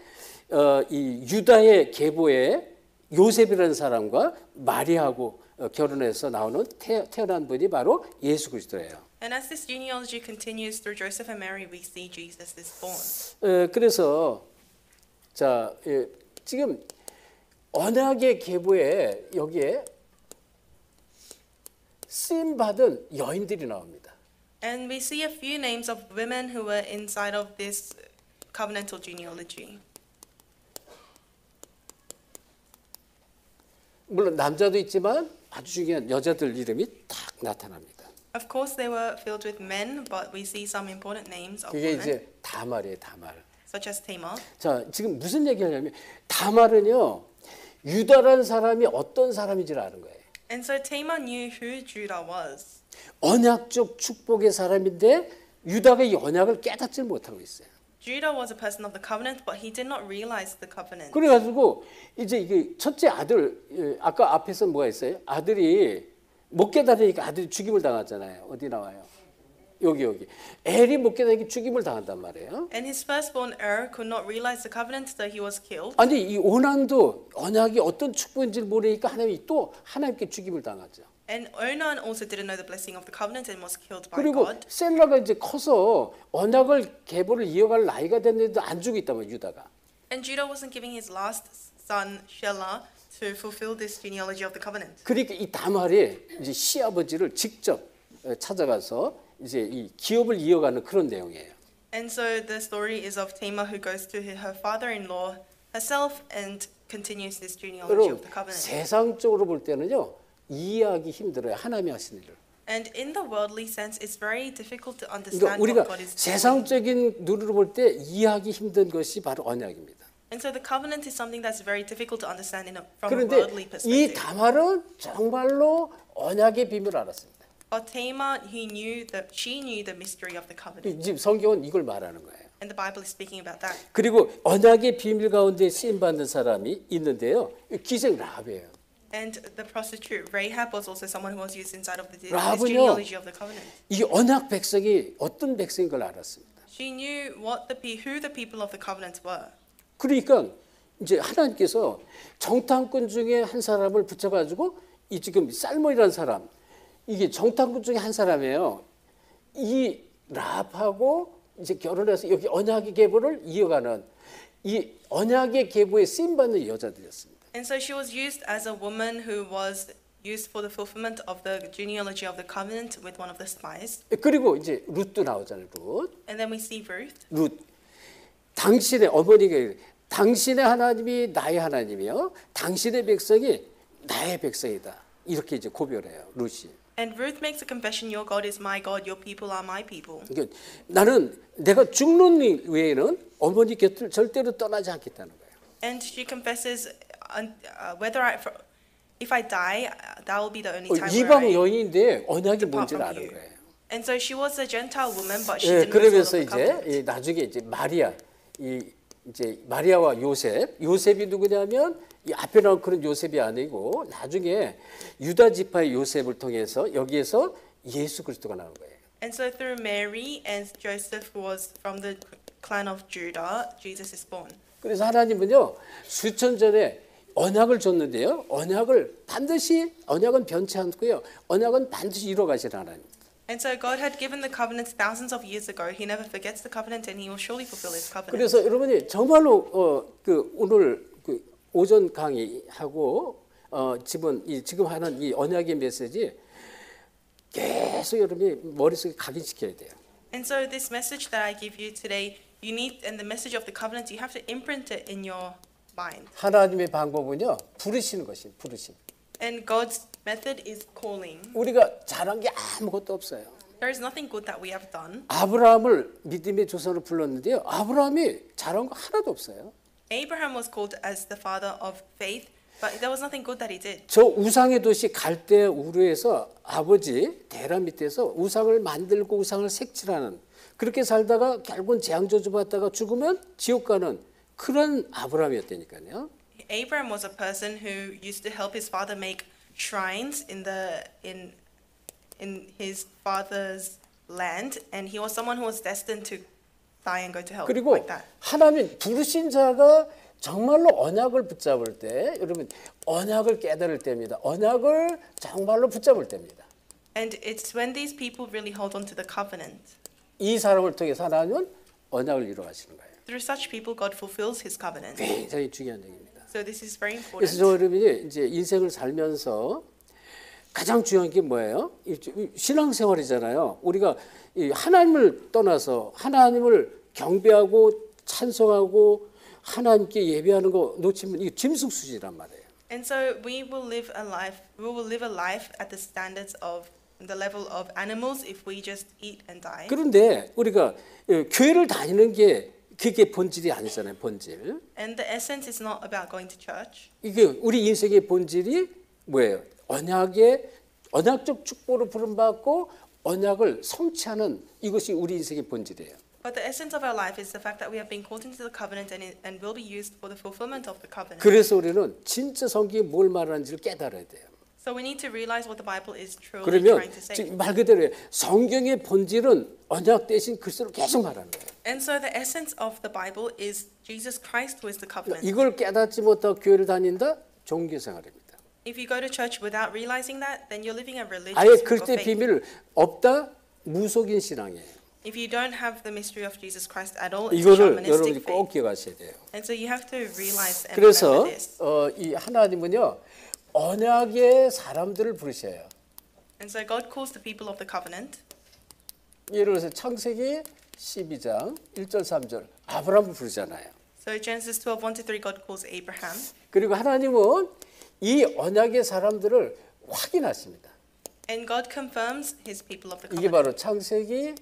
이 유다의 계보에 요셉이라는 사람과 마리아하고 결혼해서 나오는 태어난 분이 바로 예수 그리스도예요. And as this genealogy continues through Joseph and Mary, we see Jesus is born. 그래서 자 지금 언약의 계보에 여기에 쓰임 받은 여인들이 나옵니다. And we see a few names of women who were inside of this covenantal genealogy. 물론 남자도 있지만 아주 중요한 여자들 이름이 딱 나타납니다. Of course, they were filled with men, but we see some important names of 그게 women, 이제 다말이에요, 다말. such as Tamar. 자, 지금 무슨 얘기하냐면 다말은요 유다라는 사람이 어떤 사람인지를 아는 거예요. And so Tamar knew who Judah was. 언약적 축복의 사람인데 유다가 이 언약을 깨닫지 못하고 있어요. Judah was a person of the covenant, but he did not realize the covenant. 그래가지고 이제 이게 첫째 아들 아까 앞에서 뭐가 있어요? 아들이 못 깨달으니까 아들이 죽임을 당했잖아요. 어디 나와요? 여기 엘이 못 깨달으니까 죽임을 당한단 말이에요. And his firstborn could not realize the covenant, so he was killed. 아니 이 오난도 언약이 어떤 축복인지를 모르니까 하나님이 또 하나님께 죽임을 당하죠. And Onan also didn't know the blessing of the covenant and was killed by 그리고 God. 셀라가 이제 커서 언약을 계보를 이어갈 나이가 됐는데도 안 주고 있다면 유다가. And Judah wasn't giving his last son Shelah to fulfill this genealogy of the covenant. 그러니까 이 다말이 이제 시아버지를 직접 찾아가서 이제 이 기업을 이어가는 그런 내용이에요. And so the story is of Tamar who goes to her father-in-law herself and continues this genealogy 여러분 of the covenant. 세상적으로 볼 때는요 이해하기 힘들어요 하나님이 하신 일을. And in the worldly sense, it's very difficult to 그러니까 understand 우리가 what God is doing. 세상적인 눈으로 볼 때 이해하기 힘든 것이 바로 언약입니다. And so the covenant is something that's very difficult to understand from a 그런데 worldly 이 perspective. 다말은 정말로 언약의 비밀을 알았습니다. But Tamar, she knew the mystery of the covenant. 지금 성경은 이걸 말하는 거예요. And the Bible is speaking about that. 그리고 언약의 비밀 가운데 쓰임 받는 사람이 있는데요. 기생 라합이에요. And the prostitute Rahab was also someone who was used inside of this 라합은요, genealogy of the covenant. 이 언약 백성이 어떤 백성인 걸 알았습니다. She knew who the people of the covenant were. 그러니까 이제 하나님께서 정탐꾼 중에 한 사람을 붙여가지고 이 지금 살몬이라는 사람 이게 정탐꾼 중에 한 사람이에요. 이 라합하고 이제 결혼해서 여기 언약의 계보를 이어가는 이 언약의 계보에 쓰임 받는 여자들이었습니다. And so she was used as a woman who was used for the fulfillment of the genealogy of the covenant with one of the spies. 그리고 이제 룻도 나오잖아요. 룻. And then we see Ruth. 룻. 당신의 어머니가 당신의 하나님이 나의 하나님이요. 당신의 백성이 나의 백성이다. 이렇게 이제 고별해요. 룻이. And Ruth makes a confession, your God is my God, your people are my people. 그러니까 나는 내가 죽는 외에는 어머니 곁을 절대로 떠나지 않겠다는 거예요. And she confesses, if I die, that will be the only time where 이방 I 여인인데 언약이 depart 뭔지를 from 아는 you. 거예요. And so she was a Gentile woman, but she 예, didn't know the 그러면서 covenant. 이제 나중에 이제 이제 마리아와 요셉이 누구냐면 이 앞에 나온 그런 요셉이 아니고 나중에 유다 지파의 요셉을 통해서 여기에서 예수 그리스도가 나온 거예요. And so through Mary and Joseph, who was from the clan of Judah, Jesus is born. 그래서 하나님은요 수천 전에 언약을 줬는데요. 언약은 변치 않고요. 언약은 반드시 이루어 가시는 하나님. And so God had given the covenant thousands of years ago. He never forgets the covenant, and He will surely fulfill His covenant. 그래서 여러분이 정말로 오늘 오전 강의하고 지금 하는 이 언약의 메시지 계속 여러분이 머릿속에 각인시켜야 돼요. And so this message that I give you today, and the message of the covenant, you have to imprint it in your mind. 하나님의 방법은요 부르시는 것이에요. 부르심. And God's method is calling. 우리가 잘한 게 아무것도 없어요. There is nothing good that we have done. 아브라함을 믿음의 조상으로 불렀는데요. 아브라함이 잘한 거 하나도 없어요. Abraham was called as the father of faith, but there was nothing good that he did. 저 우상의 도시 갈대 우르에서 아버지 데라 밑에서 우상을 만들고 우상을 색칠하는 그렇게 살다가 결국은 재앙저주 받다가 죽으면 지옥 가는 그런 아브라함이었다니까요. Abraham was a person who used to help his father make shrines in his father's land, and he was someone who was destined to die and go to hell 그리고 like that. 하나님 부르신 자가 정말로 언약을 붙잡을 때 여러분 언약을 깨달을 때입니다. 언약을 정말로 붙잡을 때입니다. And it's when these people really hold on to the covenant. 이 사람을 통해서 하나님은 언약을 이루어가시는 거예요. Through such people, God fulfills His covenant. 굉장히 중요한 얘기입니다. So this is very 그래서 important. 저 여러분이 이제 인생을 살면서 가장 중요한 게 뭐예요? 신앙생활이잖아요. 우리가 하나님을 떠나서 하나님을 경배하고 찬송하고 하나님께 예배하는 거 놓치면 이게 짐승수지란 말이에요. And so we will live a life at the standards of the level of animals if we just eat and die. 그런데 우리가 교회를 다니는 게 그게 본질이 아니잖아요. 본질. And the essence is not about going to church. 이게 우리 인생의 본질이 뭐예요? 언약적 축복으로 부름받고 언약을 성취하는 이것이 우리 인생의 본질이에요. But the essence of our life is the fact that we have been called into the covenant and will be used for the fulfillment of the covenant. 그래서 우리는 진짜 성경이 뭘 말하는지를 깨달아야 돼요. So we need to realize what the Bible is truly 그러면 trying to say. 말 그대로 성경의 본질은 언약 대신 그리스도를 계속 말하는 거예요. And so the essence of the Bible is Jesus Christ who is the covenant. 이걸 깨닫지 못하고 교회를 다닌다? 종교 생활입니다. If you go to church without realizing that, then you're living a religious 아예 walk of 그리스도의 faith. 비밀 없다? 무속인 신앙이에요. If you don't have the mystery of Jesus Christ at all, it's 이거를 shamanistic 여러분이 꼭 faith. 기억하셔야 돼요. And so you have to realize and 그래서 remember this. 이 하나님은요 언약의 사람들을 부르셔요. And so God calls the people of the covenant. 예를 들어서 창세기 12장 1절 3절 아브라함을 부르잖아요. So Genesis 12, 1-3, God calls Abraham. 그리고 하나님은 이 언약의 사람들을 확인하십니다. And God confirms his people of the 이게 covenant. 바로 창세기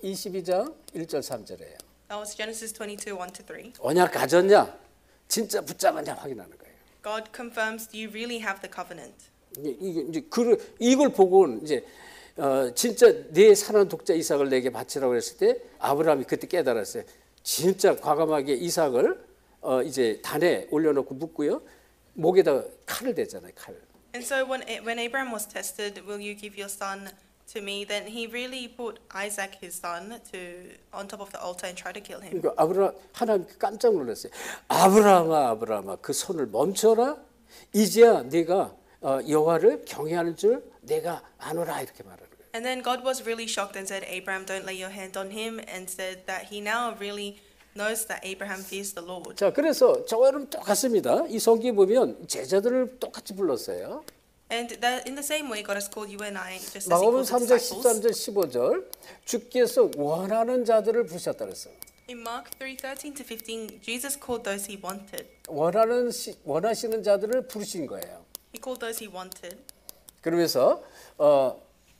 22장 1절 3절이에요. That was Genesis 22, 1-3. 언약 가졌냐? 진짜 붙잡았냐 확인하는 거예요. God confirms, do you really have the covenant? 이걸 보고 이제 진짜 내 사랑하는 독자 이삭을 내게 바치라고 했을 때 아브라함이 그때 깨달았어요. 진짜 과감하게 이삭을 이제 단에 올려놓고 묻고요. 목에다 칼을 대잖아요. 칼. And so when Abraham was tested, will you give your son to me? Then he really put Isaac, his son, on top of the altar and tried to kill him. 그러니까 아브라함 하나님 깜짝 놀랐어요. 아브라함아 아브라함아 그 손을 멈춰라. 이제야 네가 여호와를 경외하는 줄 내가 아노라 이렇게 말하는 거예요. And then God was really shocked and said, Abraham, don't lay your hand on him, and said that he now really knows that Abraham fears the Lord. 자, 그래서 저와는 똑같습니다. 이 성경에 보면 제자들을 똑같이 불렀어요. And that in the same way, God has called you and I just as He 마가복음 called the 3장 disciples. 13절 15절 주께서 원하는 자들을 부르셨다 그랬어요. In Mark 3:13-15, Jesus called those He wanted. 원하시는 자들을 부르신 거예요. He called those He wanted. 그러면서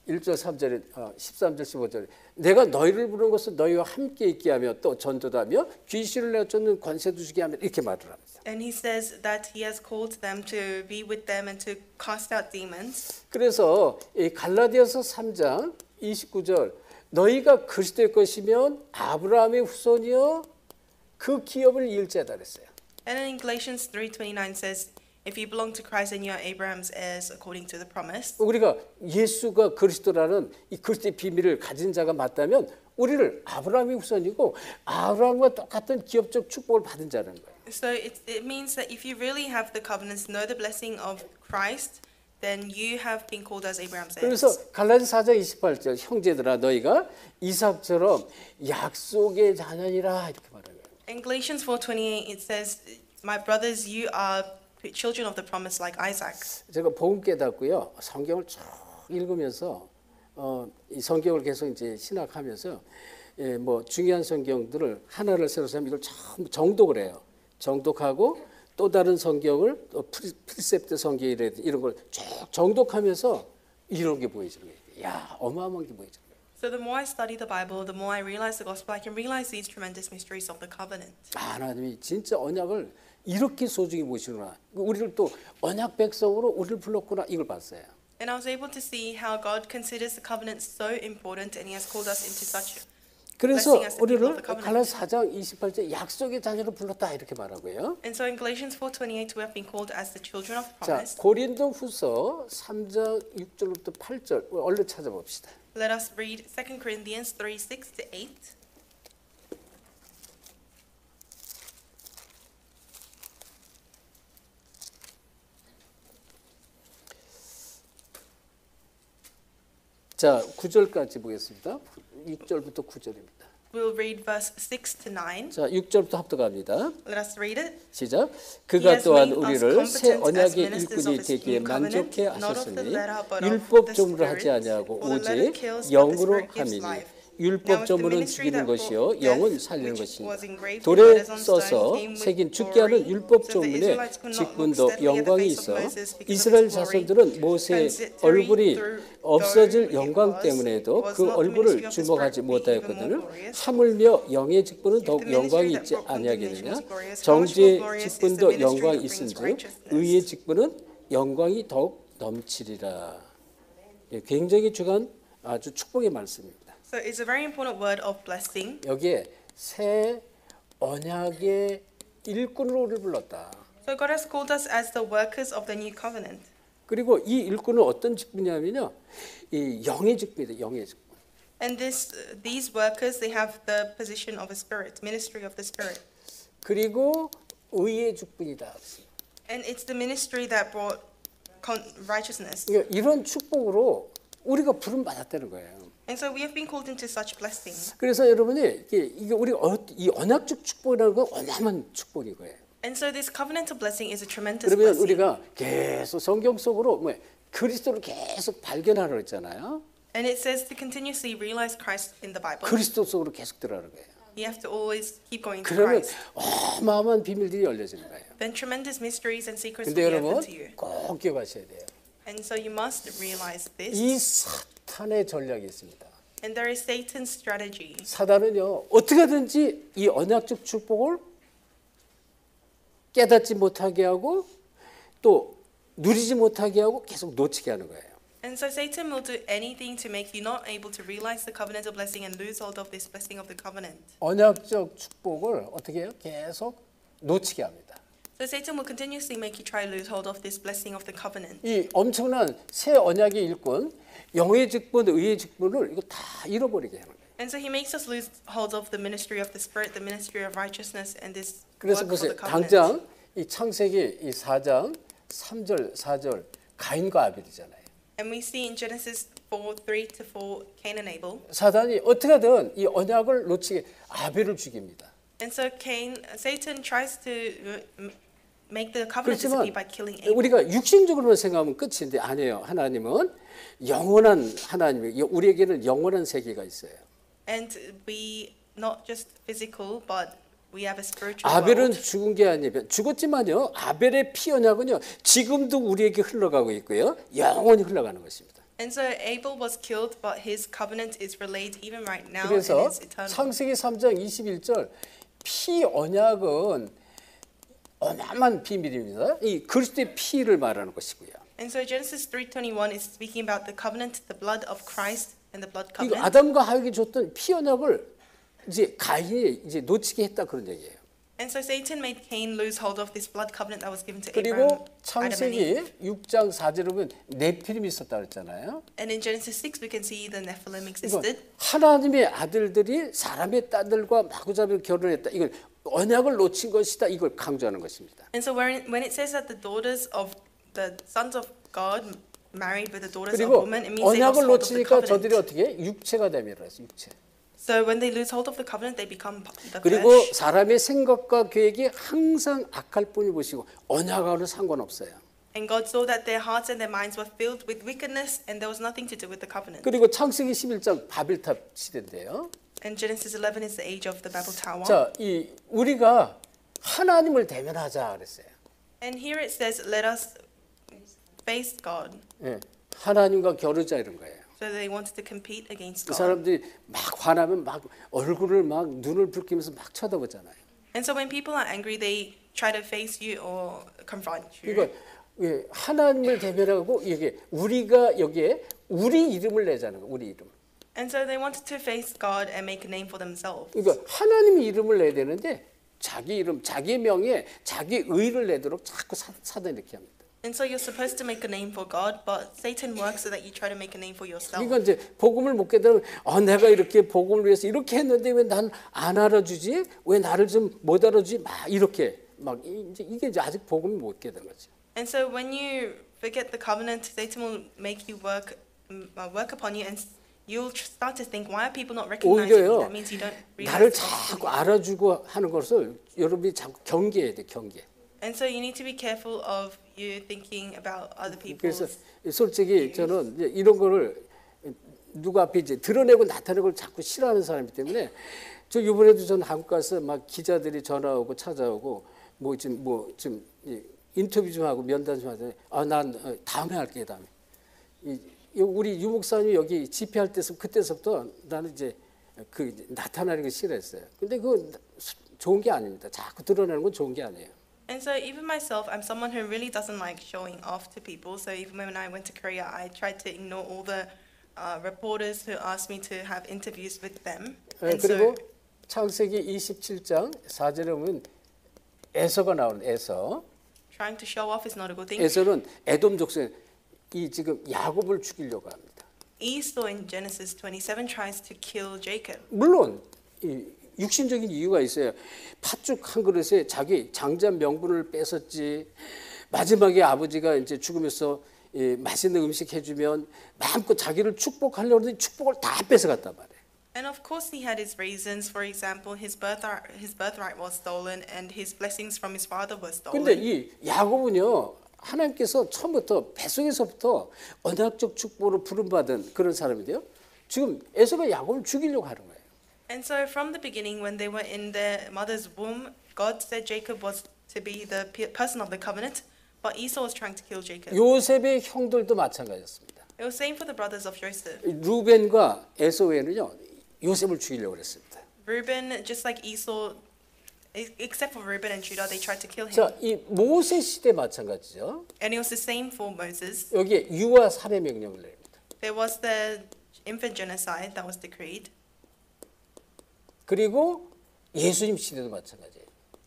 1절 3절에 13절 15절 내가 너희를 부르는 것은 너희와 함께 있게 하며 또 전도하며 귀신을 내쫓는 권세도 주게 하며 이렇게 말을 합니다. And He says that He has called them to be with them and to cast out demons. 그래서 이 갈라디아서 3장 29절 너희가 그리스도의 것이면 아브라함의 후손이여 그 기업을 이을 자다 그랬어요. And in Galatians 3:29 says, if you belong to Christ and you are Abraham's heirs according to the promise. 우리가 예수가 그리스도라는 이 그리스도의 비밀을 가진 자가 맞다면 우리를 아브라함의 후손이고 아브라함과 똑같은 기업적 축복을 받은 자라는 거예요. So it means that if you really have the covenants, know the blessing of Christ, then you have been called as Abraham's heirs. 그래서 갈라디아서 4장 28절 형제들아 너희가 이삭처럼 약속의 자녀니라 이렇게 말하는 거예요. In Galatians 4:28 it says, my brothers, you are children of the promise like Isaac. 제가 복음 깨닫고요. 성경을 쭉 읽으면서 이 성경을 계속 이제 신학하면서 뭐 중요한 성경들을 하나를 새로 세면 이걸 전부 정독을 해요. 정독하고 또 다른 성경을 또 프리셉트 성경 이런 걸 쭉 정독하면서 이런 게 보이지는 거예요. 야, 어마어마한 게 보이죠. So the more I study the Bible, the more I realize the gospel, I can realize these tremendous mysteries of the covenant. 하나님이 진짜 언약을 이렇게 소중히 보시구나. 우리를 또 언약 백성으로 우리를 불렀구나 이걸 봤어요. And I was able to see how God considers the covenant so important, and He has called us into such. 그래서 우리를 갈라디아서 4장 28절 약속의 자녀로 불렀다 이렇게 말하고요. And so in Galatians 4:28 we have been called as the children of 자, promise. 고린도후서 3장 6절부터 8절 얼른 찾아봅시다. Let us read 2 Corinthians 3:6-8. 자, 9절까지 보겠습니다. 6절부터 9절입니다. We'll read verse 6-9. 자, 6절부터 합독합니다. Let us read it. 시작. He 그가 has 또한 made us 우리를 새 competent as 언약의 ministers 일꾼이 of his 되기에 new covenant, 만족해 not of the 하셨으니 letter, but of 율법 the 조문을 하지 Spirit. 아니하고 For the letter 오직 kills, but the 영으로 Spirit gives 함이니 life. 율법 Now if the 조문은 ministry 죽이는 that brought 것이요 death, 영은 which 살리는 was 것이니라. engraved with 돌에 letters on stone, 써서 came with 새긴 죽게 glory, 하는 율법 so the 조문에 Israelites could not look 직분도 steadily at the 영광이 face of 있어 Moses because of 이스라엘 his glory. 자손들은 모세의 Transitory 얼굴이 though 없어질 it 영광 was, 때문에도 was 그 not the 얼굴을 ministry of the 주목하지 Spirit being even more 못하였거든 glorious. 하물며 영의 직분은 더욱 The 영광이 ministry 있지 that brought 아니하겠느냐 condemnation is glorious. How much more 정죄의 glorious is the 직분도 ministry 영광이 that brings 있은즉 righteousness. 의의 직분은 영광이 더욱 넘치리라. 굉장히 중요한 아주 축복의 말씀입니다. So it's a very important word of blessing. 여기에 새 언약의 일꾼으로 우리를 불렀다. So God has called us as the workers of the new covenant. 그리고 이 일꾼은 어떤 직분이냐면요, 이 영의 직분이다. 영의 직분. And these workers, they have the position of a spirit, ministry of the Spirit. 그리고 의의 직분이다. And it's the ministry that brought righteousness. 그러니까 이런 축복으로 우리가 부름 받았다는 거예요. And so we have been called into such blessing. 그래서 여러분이 이게 우리 이 언약적 축복이라는 건 어마어마한 축복인 거예요. And so this covenantal blessing is a tremendous 그러면 blessing. 우리가 계속 성경 속으로 그리스도를 계속 발견하려 했잖아요. And it says to continuously realize Christ in the Bible. 그리스도 속으로 계속 들어가는 거예요. You have to always keep going to 그러면 Christ. 어마어마한 비밀들이 열려지는 거예요. Then tremendous mysteries and secrets 근데 will be 여러분 open to you. 꼭 기억하셔야 돼요. And so you must realize this. 이 사탄의 전략이 있습니다. And there is Satan's strategy. 사단은요 어떻게든지 이 언약적 축복을 깨닫지 못하게 하고 또 누리지 못하게 하고 계속 놓치게 하는 거예요. And so Satan will do anything to make you not able to realize the covenantal blessing and lose hold of this blessing of the covenant. 언약적 축복을 어떻게 해요? 계속 놓치게 합니다. So Satan will continuously make you try to lose hold of this blessing of the covenant. 이 엄청난 새 언약의 일꾼, 영의 직분, 의의 직분을 이거 다 잃어버리게 하는 거예요. And so he makes us lose hold of the ministry of the Spirit, the ministry of righteousness, and this 그래서 work for 보세요. the covenant. 당장 이 창세기 이 4장 3절 4절 가인과 아벨이잖아요. And we see in Genesis 4:3-4 Cain and Abel. 사단이 어떻게든 이 언약을 놓치게 아벨을 죽입니다. And so Satan tries to make the covenant 그렇지만 disappear by killing Abel. 우리가 육신적으로만 생각하면 끝인데 아니에요. 하나님은 영원한 하나님이에요. 우리에게는 영원한 세계가 있어요. And we not just physical, but we have a spiritual 아벨은 world. 죽은 게 아니에요. 죽었지만요. 아벨의 피 언약은요. 지금도 우리에게 흘러가고 있고요. 영원히 흘러가는 것입니다. And so Abel was killed, but his covenant is relayed even right now, and 그래서 it's eternal. 창세기 3장 21절 피 언약은 어마어마한 비밀입니다. 이 그리스도의 피를 말하는 것이고요. And so Genesis 3:21 is speaking about the covenant, the blood of Christ, and the blood 이거 covenant. 아담과 하에게 줬던 피 언약을 이제 가인이 이제 놓치게 했다 그런 얘기예요. And so Satan made Cain lose hold of this blood covenant that was given to 그리고 Abraham, Adam and Eve. 창세기 6장 4절에 보면 네피림이 있었다 그랬잖아요. And in Genesis 6 we can see the Nephilim 이거 existed. 하나님의 아들들이 사람의 딸들과 마구잡이로 결혼했다. 이걸 언약을 놓친 것이다. 이걸 강조하는 것입니다. And so when it says that the daughters of the sons of God married with the daughters of 그리고 women, it means they lost 언약을 hold of the 놓치니까 저들이 covenant. 어떻게 해? 육체가 되밀어 육체. So when they lose hold of the covenant, they become the 그리고 flesh. 사람의 생각과 계획이 항상 악할 뿐이 보시고 언약하고는 상관없어요. And God saw that their hearts and their minds were filled with wickedness, and there was nothing to do with the covenant. 그리고 창세기 11장 바벨탑 시대인데요. And Genesis 11 is the age of the Babel Tower. 자, 이 우리가 하나님을 대면하자 그랬어요. And here it says, "Let us face God." 예, 하나님과 겨루자 이런 거예요. So they wanted to compete against 그 God. 사람들이 막 화나면 막 얼굴을 막 눈을 붉히면서 막 쳐다보잖아요. And so when people are angry, they try to face you or confront you. 그러니까 예, 하나님을 대면하고 이게 우리가 여기에 우리 이름을 내자는 거예요. 우리 이름. And so they wanted to face God and make a name for themselves. 그러니까 하나님의 이름을 내야 되는데 자기 이름, 자기 명예, 자기 의를 내도록 자꾸 사단이 이렇게 합니다. And so you're supposed to make a name for God, but Satan works so that you try to make a name for yourself. 그러니까 이제 복음을 못 깨달으면 내가 이렇게 복음을 위해서 이렇게 했는데 왜 난 안 알아주지? 왜 나를 좀 못 알아주지? 막 이렇게 막 이제 이게 이제 아직 복음을 못 깨달은 거죠. And so when you forget the covenant, Satan will make you work upon you, and you'll start to think, why are people not recognizing me? 오히려요. That means you don't 나를 realize the 자꾸 gospel. 알아주고 하는 것을 여러분이 자꾸 경계해야 돼, 경계. And so you need to be careful of you thinking about other 그래서 people's. 솔직히 저는 이제 이런 거를 누구 앞에 이제 드러내고 나타내는 걸 자꾸 싫어하는 사람이기 때문에 저 이번에도 저는 한국 가서 막 기자들이 전화 오고 찾아오고 뭐 좀 인터뷰 좀 하고 면담 좀 하더니 난 다음에 할게 다음에. 우리 유 목사님이 여기 집회할 그때서부터 나는 이제 그 나타나는 거 싫어했어요. 근데 그건 좋은 게 아닙니다. 자꾸 드러내는 건 좋은 게 아니에요. And so even myself, I'm someone who really doesn't like showing off to people. So even when I went to Korea, I tried to ignore all the reporters who asked me to have interviews with them. And 그리고 so, 창세기 27장 4절에 보면 에서가 나오는 에서. trying to show off is not a good thing. 에서는 에돔 족속 이 지금 야곱을 죽이려고 합니다. Esau in Genesis 27 tries to kill Jacob. 물론 이 육신적인 이유가 있어요. 팥죽 한 그릇에 자기 장자 명분을 뺏었지. 마지막에 아버지가 이제 죽으면서 맛있는 음식 해주면 마음껏 자기를 축복하려고 하더니 축복을 다 뺏어갔단 말이에요. And of course he had his reasons. For example, his birthright was stolen and his blessings from his father were 근데 stolen. 이 야곱은요 하나님께서 처음부터 뱃속에서부터 언약적 축복으로 부름받은 그런 사람인데요. 지금 에서가 야곱을 죽이려고 하는 거예요. And so from the beginning, when they were in their mother's womb, God said Jacob was to be the person of the covenant, but Esau was trying to kill Jacob. 요셉의 형들도 마찬가지였습니다. It was same for the brothers of Joseph. 루벤과 에서에는요 요셉을 죽이려고 했습니다. Reuben, just like Esau, except for Reuben and Judah, they tried to kill him. 자, 이 모세 시대 마찬가지죠. And it was the same for Moses. 여기에 유아 살해 명령을 내립니다. There was the infant genocide that was decreed. 그리고 예수님 시대도 마찬가지예요.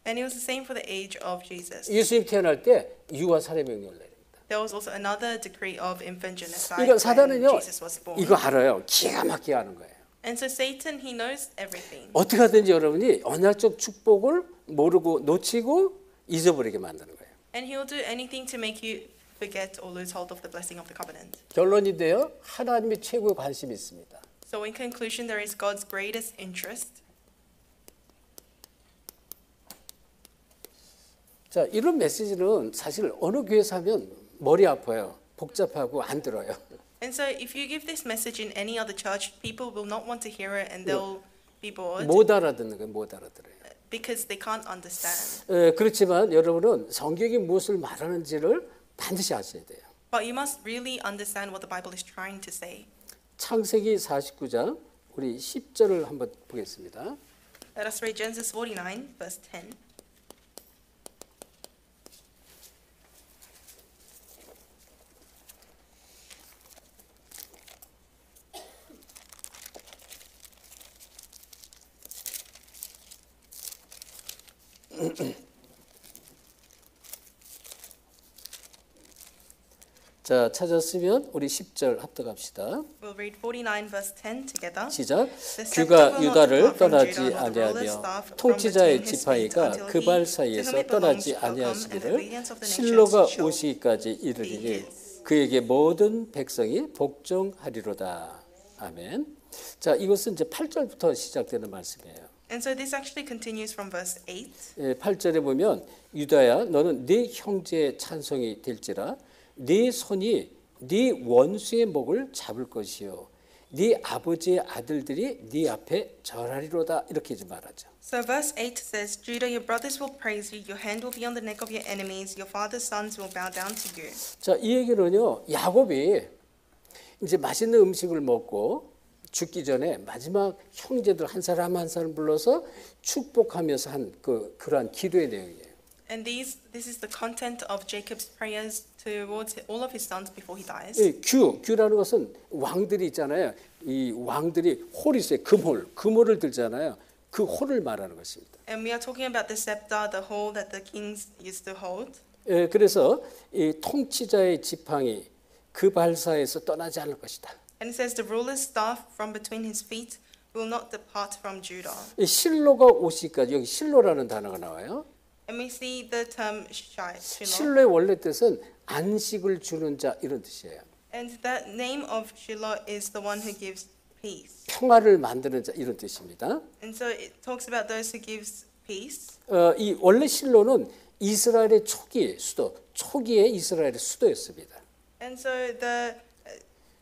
And it was the same for the age of Jesus. 예수님 태어날 때 유아 살해 명령을 내립니다. There was also another decree of infant genocide 그러니까 when 사단은요 Jesus was born. 이거 알아요. 기가 막히게 하는 거예요. And so Satan, he knows everything. 어떻게 하든지 여러분이 언약적 축복을 모르고 놓치고 잊어버리게 만드는 거예요. And he will do anything to make you forget or lose hold of the blessing of the covenant. 결론인데요. 하나님이 최고의 관심이 있습니다. So in conclusion, there is God's greatest interest. 자, 이런 메시지는 사실 어느 교회에서 하면 머리 아파요. 복잡하고 안 들어요. And so if you give this message in any other church, people will not want to hear it and they'll be bored 못 알아듣는 거예요. 못 알아들어요. because they can't understand. 그렇지만 여러분은 성경이 무엇을 말하는지를 반드시 아셔야 돼요. But you must really understand what the Bible is trying to say. 창세기 49장 우리 10절을 한번 보겠습니다. Let us read Genesis 49, verse 10. 자, 찾았으면 우리 10절 합독합시다. We'll read 49 verse 10 together. 시작. 귀가 유다를 떠나지 아니하며 통치자의 지팡이가 그 발 사이에서 떠나지 아니하시기를 실로가 오시기까지 이르리니 그에게 모든 백성이 복종하리로다. 아멘. 자, 이것은 이제 8절부터 시작되는 말씀이에요. And so this actually continues from verse 8. 8절에 보면 유다야 너는 네 형제의 찬송이 될지라 네 손이 네 원수의 목을 잡을 것이요 네 아버지의 아들들이 네 앞에 절하리로다. 이렇게 좀 말하죠. So verse 8 says, Judah, your brothers will praise you, your hand will be on the neck of your enemies, your father's sons will bow down to you. 자, 이 얘기는요. 야곱이 이제 맛있는 음식을 먹고 죽기 전에 마지막 형제들 한 사람 한 사람 불러서 축복하면서 한 그러한 기도의 내용이에요. And this is the content of Jacob's prayers towards all of his sons before he dies. 예, 규라는 것은 왕들이 있잖아요. 이 왕들이 홀이 있어요. 금홀을 들잖아요. 그 홀을 말하는 것입니다. And we are talking about the scepter, the hole that the kings used to hold. 예, 그래서 이 통치자의 지팡이 그 발사에서 떠나지 않을 것이다. And it says the ruler's staff from between his feet will not depart from Judah. 이 실로가 오시기까지 여기 실로라는 단어가 나와요. And we see the term Shiloh. 실로의 원래 뜻은 안식을 주는 자 이런 뜻이에요. And the name of Shiloh is the one who gives peace. 평화를 만드는 자 이런 뜻입니다. And so it talks about those who gives peace. 이 원래 실로는 이스라엘의 초기의 이스라엘의 수도였습니다. And so the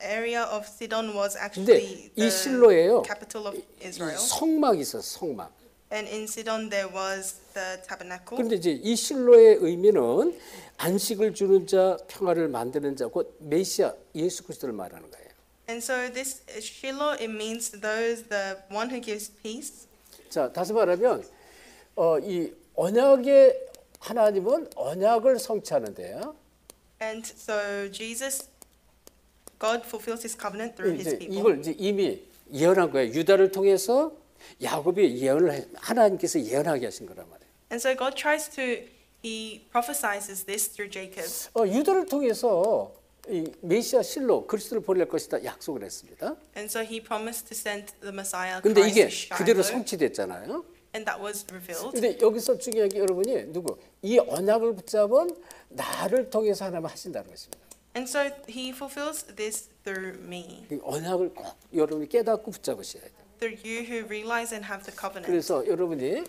area of Sidon was 근데 actually 이 실로에요. capital of Israel. 성막이 있었어요. 성막. And in Sidon there was the tabernacle. 그런데 이제 이 실로의 의미는 안식을 주는 자, 평화를 만드는 자, 곧 메시아 예수 그리스도를 말하는 거예요. And so this Shiloh, it means the one who gives peace. 자, 다시 말하면 이 언약의 하나님은 언약을 성취하는데요. And so God fulfills his covenant through his people. 이걸 이제 이미 예언한 거예요. 유다를 통해서 야곱이 하나님께서 예언하게 하신 거란 말이에요. And so God he prophesies this through Jacob. 유다를 통해서 이 메시아 실로 그리스도를 보낼 것이다 약속을 했습니다. And so he promised to send the Messiah 근데 Christ 이게 to 그대로 Shiloh. 성취됐잖아요. And that was revealed. 근데 여기서 중요한 게 여러분이 이 언약을 붙잡은 나를 통해서 하나님 하신다는 것입니다. And so he fulfills this through me. 이 언약을 꼭 여러분이 깨닫고 붙잡으셔야 돼요. Through you who realize and have the covenant. 그래서 여러분이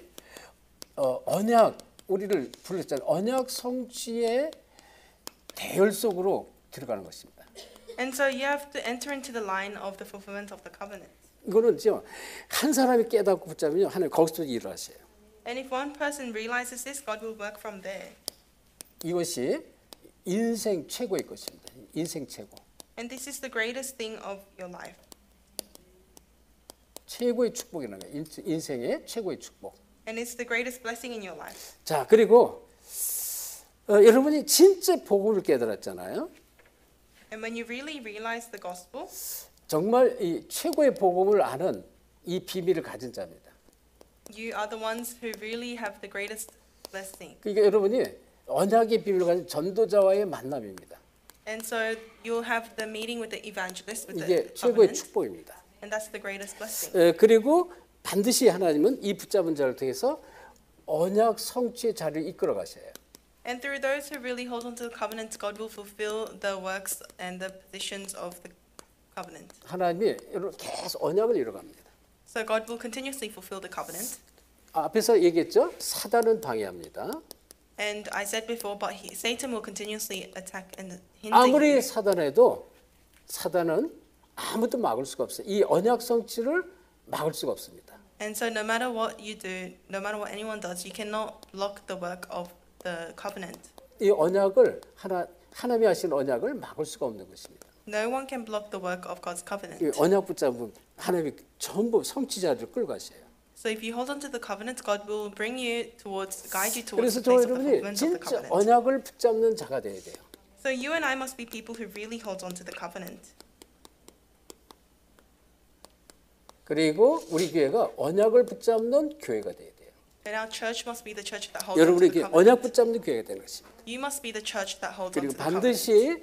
언약 우리를 불렀잖아요. 언약 성취의 대열 속으로 들어가는 것입니다. And so you have to enter into the line of the fulfillment of the covenant. 이거는요 한 사람이 깨닫고 붙잡으면 하나님 거기서 일하세요. And if one person realizes this, God will work from there. 이것이 인생 최고의 것입니다. 인생 최고. And this is the greatest thing of your life. 최고의 축복이라는 거예요. 인생의 최고의 축복. And it's the greatest blessing in your life. 자, 그리고 여러분이 진짜 복음을 깨달았잖아요. And when you really realize the gospel, 정말 이 최고의 복음을 아는 이 비밀을 가진 자입니다. you are the ones who really have the greatest blessing. 그러니까 여러분이 언약의 비밀을 가진 전도자와의 만남입니다. And so you'll have the meeting with the evangelist, with 이게 the 최고의 covenant, 축복입니다. and that's the greatest blessing. 그리고 반드시 하나님은 이 붙잡은 자를 통해서 언약 성취의 자리를 이끌어 가셔요. And through those who really hold on to the covenant, God will fulfill the works and the positions of the covenant. 하나님이 계속 언약을 이뤄갑니다. So God will continuously fulfill the covenant. 앞에서 얘기했죠. 사단은 방해합니다. And I said before, but Satan will continuously attack and hinder 아무리 you. 사단해도 사단은 아무도 막을 수가 없어요. 이 언약 성취를 막을 수가 없습니다. And so no matter what you do, no matter what anyone does, you cannot block the work of the covenant. 이 언약을 하나님이 하신 언약을 막을 수가 없는 것입니다. No one can block the work of God's covenant. 이 언약 붙잡으면 하나님이 전부 성취자를 끌고 가셔요. So if you hold on to the covenant, God will bring you towards, guide you towards 그래서 the 저 place of the 여러분이 fulfillment of the 진짜 covenant. 언약을 붙잡는 자가 돼야 돼요. So you and I must be people who really hold on to the covenant. 그리고 우리 교회가 언약을 붙잡는 교회가 돼야 돼요. And our church must be the church that holds on to 여러분이 the 언약 covenant. 붙잡는 교회가 되는 것입니다. You must be the church that holds on 그리고 to the covenant. 반드시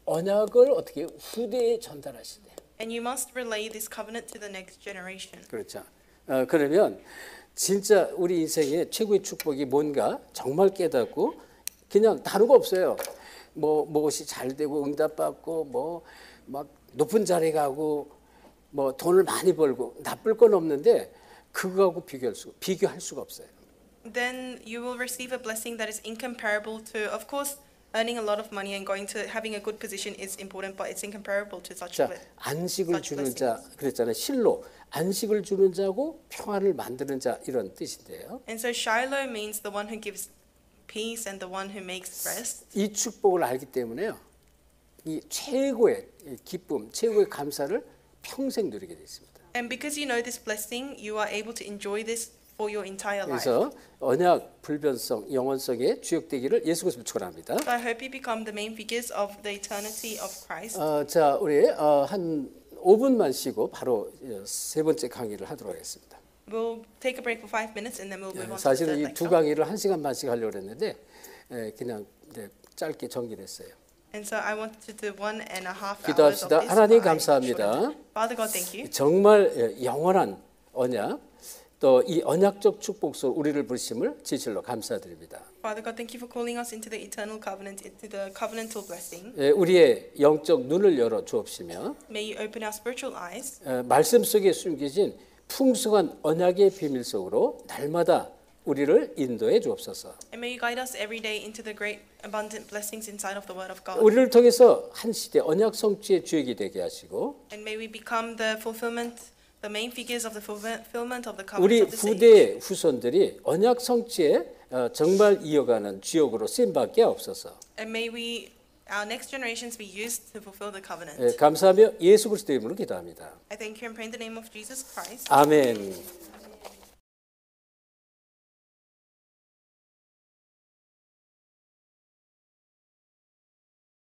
언약을 어떻게 후대에 전달하시대. And you must relay this covenant to the next generation. 그렇죠. 그러면 진짜 우리 인생의 최고의 축복이 뭔가 정말 깨닫고 그냥 다른 거 없어요. 뭐 무엇이 잘 되고 응답받고 뭐 막 높은 자리 가고 뭐 돈을 많이 벌고 나쁠 건 없는데 그거하고 비교할 수가 없어요. Then you will receive a blessing that is incomparable to, of course, earning a lot of money and going to having a good position is important, but it's incomparable to such 자, 안식을 such 주는 자 그랬잖아요. 실로 안식을 주는 자고 평안을 만드는 자 이런 뜻인데요. And so Shiloh means the one who gives peace and the one who makes rest. 이 축복을 알기 때문에요. 이 최고의 기쁨, 최고의 감사를 평생 누리게 돼 있습니다. And because you know this blessing, you are able to enjoy this for your entire life. 그래서 언약 불변성, 영원성의 주역되기를 예수 그리스도 축원합니다. So I hope you become the main figures of the eternity of Christ. 자, 우리 한 5분만 쉬고 바로 세 번째 강의를 하도록 하겠습니다. We'll take a break for 5 minutes and then we'll move on to the 사실은 third 이 두 lecture. 강의를 1시간 반씩 하려고 했는데 그냥 짧게 정리를 했어요. And so I want to do 1.5 hours of 기도합시다. this. 하나님 but I 감사합니다. shortened. Father God, thank you. 정말 영원한 언약 또 이 언약적 축복 속 우리를 부르심을 진실로 감사드립니다. Father God, thank you for calling us into the eternal covenant, into the covenantal blessing. 우리의 영적 눈을 열어 주옵시며 May you open our spiritual eyes. 말씀 속에 숨겨진 풍성한 언약의 비밀 속으로 날마다 우리를 인도해 주옵소서. And may you guide us every day into the great abundant blessings inside of the Word of God. 우리를 통해서 한 시대 언약 성취의 주역이 되게 하시고 And may we become the main figures of the fulfillment of the 우리 covenant of this age. 후대 후손들이 언약 성취에 정말 이어가는 주역으로 쓰임받게 하옵소서. And may our next generations be used to fulfill the covenant. 감사하며 예수 그리스도 이름으로 기도합니다. I thank you and pray in the name of Jesus Christ. 아멘.